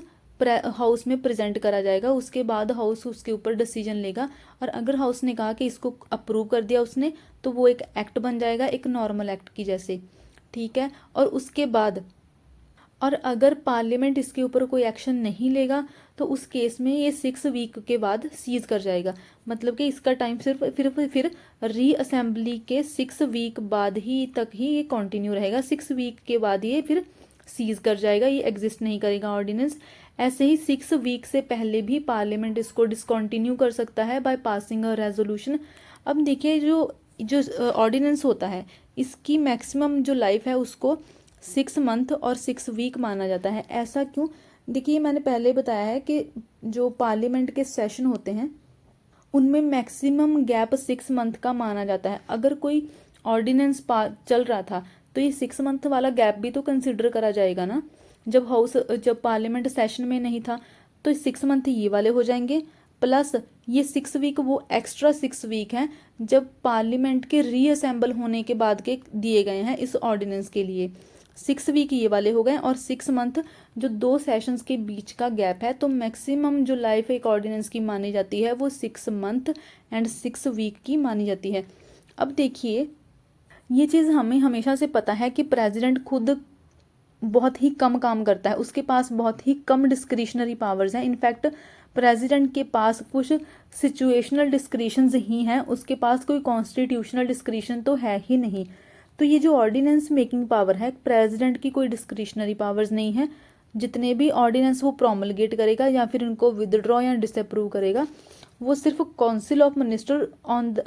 S1: हाउस में प्रेजेंट करा जाएगा। उसके बाद हाउस उसके ऊपर डिसीजन लेगा, और अगर हाउस ने कहा कि इसको अप्रूव कर दिया उसने, तो वो एक एक्ट बन जाएगा, एक नॉर्मल एक्ट की जैसे, ठीक है। और उसके बाद और अगर पार्लियामेंट इसके ऊपर कोई एक्शन नहीं लेगा तो उस केस में ये 6 वीक के बाद सीज कर जाएगा। मतलब कि इसका टाइम सिर्फ फिर रीअसेंबली के 6 वीक बाद ही तक ही ये कंटिन्यू रहेगा। 6 वीक के बाद ये फिर सीज कर जाएगा, ये एग्जिस्ट नहीं करेगा ऑर्डिनेंस। ऐसे ही 6 वीक से पहले भी पार्लियामेंट इसको डिसकंटिन्यू कर सकता है बाय पासिंग अ रेजोल्यूशन। अब देखिए जो ऑर्डिनेंस होता है इसकी मैक्सिमम जो लाइफ है उसको 6 मंथ और 6 वीक माना जाता है। ऐसा क्यों? देखिए मैंने पहले बताया है कि जो पार्लियामेंट के सेशन होते हैं उनमें मैक्सिमम गैप 6 मंथ का माना जाता है। अगर कोई ऑर्डिनेंस चल रहा था तो ये 6 मंथ वाला गैप भी तो कंसिडर करा जाएगा ना। जब पार्लियामेंट सेशन में नहीं था तो 6 मंथ ये वाले हो जाएंगे, प्लस ये 6 वीक वो एक्स्ट्रा 6 वीक हैं जब पार्लियामेंट के रीअसेंबल होने के बाद के दिए गए हैं इस ऑर्डिनेंस के लिए। 6 वीक ये वाले हो गए और 6 मंथ जो 2 सेशंस के बीच का गैप है। तो मैक्सिमम जो लाइफ एक ऑर्डिनेंस की मानी जाती है वो 6 मंथ एंड 6 वीक की मानी जाती है। अब देखिए ये चीज़ हमें हमेशा से पता है कि प्रेसिडेंट खुद बहुत ही कम काम करता है, उसके पास बहुत ही कम डिस्क्रिशनरी पावर्स हैं। इनफैक्ट प्रेसिडेंट के पास कुछ सिचुएशनल डिस्क्रिशंस ही हैं, उसके पास कोई कॉन्स्टिट्यूशनल डिस्क्रिशन तो है ही नहीं। तो ये जो ऑर्डिनेंस मेकिंग पावर है, प्रेसिडेंट की कोई डिस्क्रिशनरी पावर्स नहीं है। जितने भी ऑर्डिनेंस वो प्रोमलगेट करेगा या फिर इनको विदड्रॉ या डिसअप्रूव करेगा, वो सिर्फ council of minister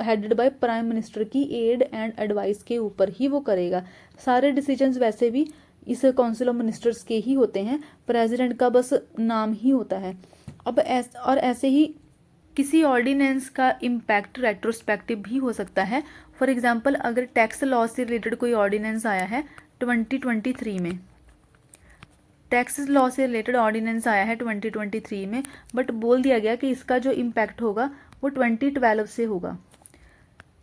S1: headed by prime minister की एड एंड एडवाइस के ऊपर ही वो करेगा। सारे डिसीजंस वैसे भी इस काउंसिल ऑफ मिनिस्टर्स के ही होते हैं, प्रेसिडेंट का बस नाम ही होता है। अब ऐसे ही किसी ऑर्डिनेंस का इम्पैक्ट रेट्रोस्पेक्टिव भी हो सकता है। फॉर एग्जांपल, अगर टैक्स लॉ से रिलेटेड कोई ऑर्डिनेंस आया है 2023 में, टैक्स लॉ से रिलेटेड ऑर्डिनेंस आया है 2023 में, बट बोल दिया गया कि इसका जो इम्पैक्ट होगा वो 2012 से होगा।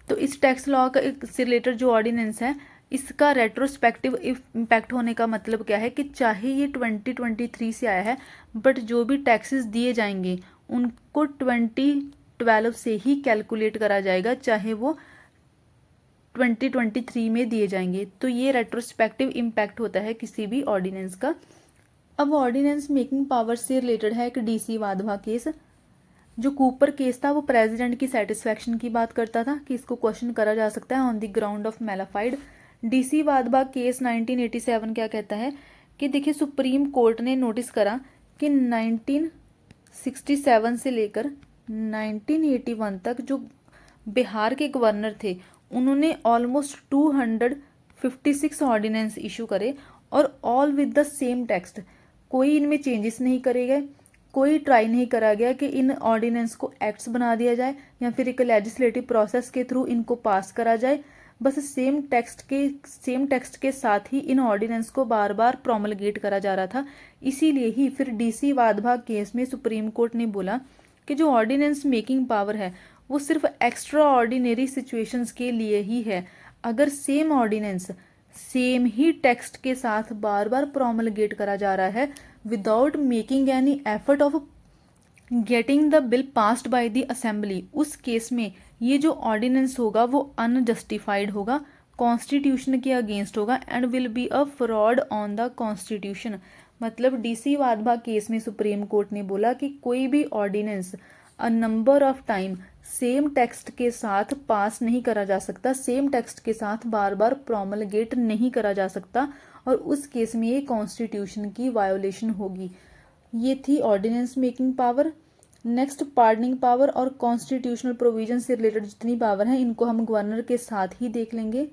S1: तो इस टैक्स लॉ का से रिलेटेड जो ऑर्डिनेंस है, इसका रेट्रोस्पेक्टिव इम्पैक्ट होने का मतलब क्या है कि चाहे ये 2023 से आया है, बट जो भी टैक्सेस दिए जाएंगे उनको 2012 से ही कैलकुलेट करा जाएगा, चाहे वो 2023 में दिए जाएंगे। तो ये रेट्रोस्पेक्टिव इम्पैक्ट होता है किसी भी ऑर्डिनेंस का। अब ऑर्डिनेंस मेकिंग पावर से रिलेटेड है एक DC वाधवा केस। जो कूपर केस था वो प्रेसिडेंट की सेटिस्फैक्शन की बात करता था कि इसको क्वेश्चन करा जा सकता है on the ground of mala fide. DC Wadhwa case 1987 क्या कहता है कि देखिए, सुप्रीम कोर्ट ने नोटिस करा कि 1967 से लेकर 1981 तक जो बिहार के गवर्नर थे, उन्होंने ऑलमोस्ट 256 ऑर्डिनेंस इशू करे और all with the same text. कोई इनमें चेंजेस नहीं करे गए, कोई ट्राई नहीं करा गया कि इन ऑर्डिनेंस को एक्ट्स बना दिया जाए या फिर एक लेजिस्लेटिव प्रोसेस के थ्रू इनको पास करा जाए। बस सेम टेक्स्ट के साथ ही इन ऑर्डिनेंस को बार बार प्रोमलगेट करा जा रहा था। इसीलिए ही फिर DC वाधवा केस में सुप्रीम कोर्ट ने बोला कि जो ऑर्डिनेंस मेकिंग पावर है वो सिर्फ एक्स्ट्रा ऑर्डिनरी सिचुएशंस के लिए ही है। अगर सेम ऑर्डिनेंस सेम ही टेक्स्ट के साथ बार बार प्रोमलगेट करा जा रहा है without making any effort of getting the bill passed by the assembly, उस केस में ये जो ऑर्डिनेंस होगा वो अनजस्टिफाइड होगा, कॉन्स्टिट्यूशन के अगेंस्ट होगा and will be a fraud on the constitution. मतलब DC वाधवा केस में सुप्रीम कोर्ट ने बोला कि कोई भी ordinance a number of time same text के साथ पास नहीं करा जा सकता, सेम टेक्स्ट के साथ बार बार प्रोमलगेट नहीं करा जा सकता, और उस केस में ये कॉन्स्टिट्यूशन की वायोलेशन होगी। ये थी ordinance making power. Next, pardoning power और कॉन्स्टिट्यूशनल प्रोविजन से रिलेटेड जितनी पावर है इनको हम गवर्नर के साथ ही देख लेंगे।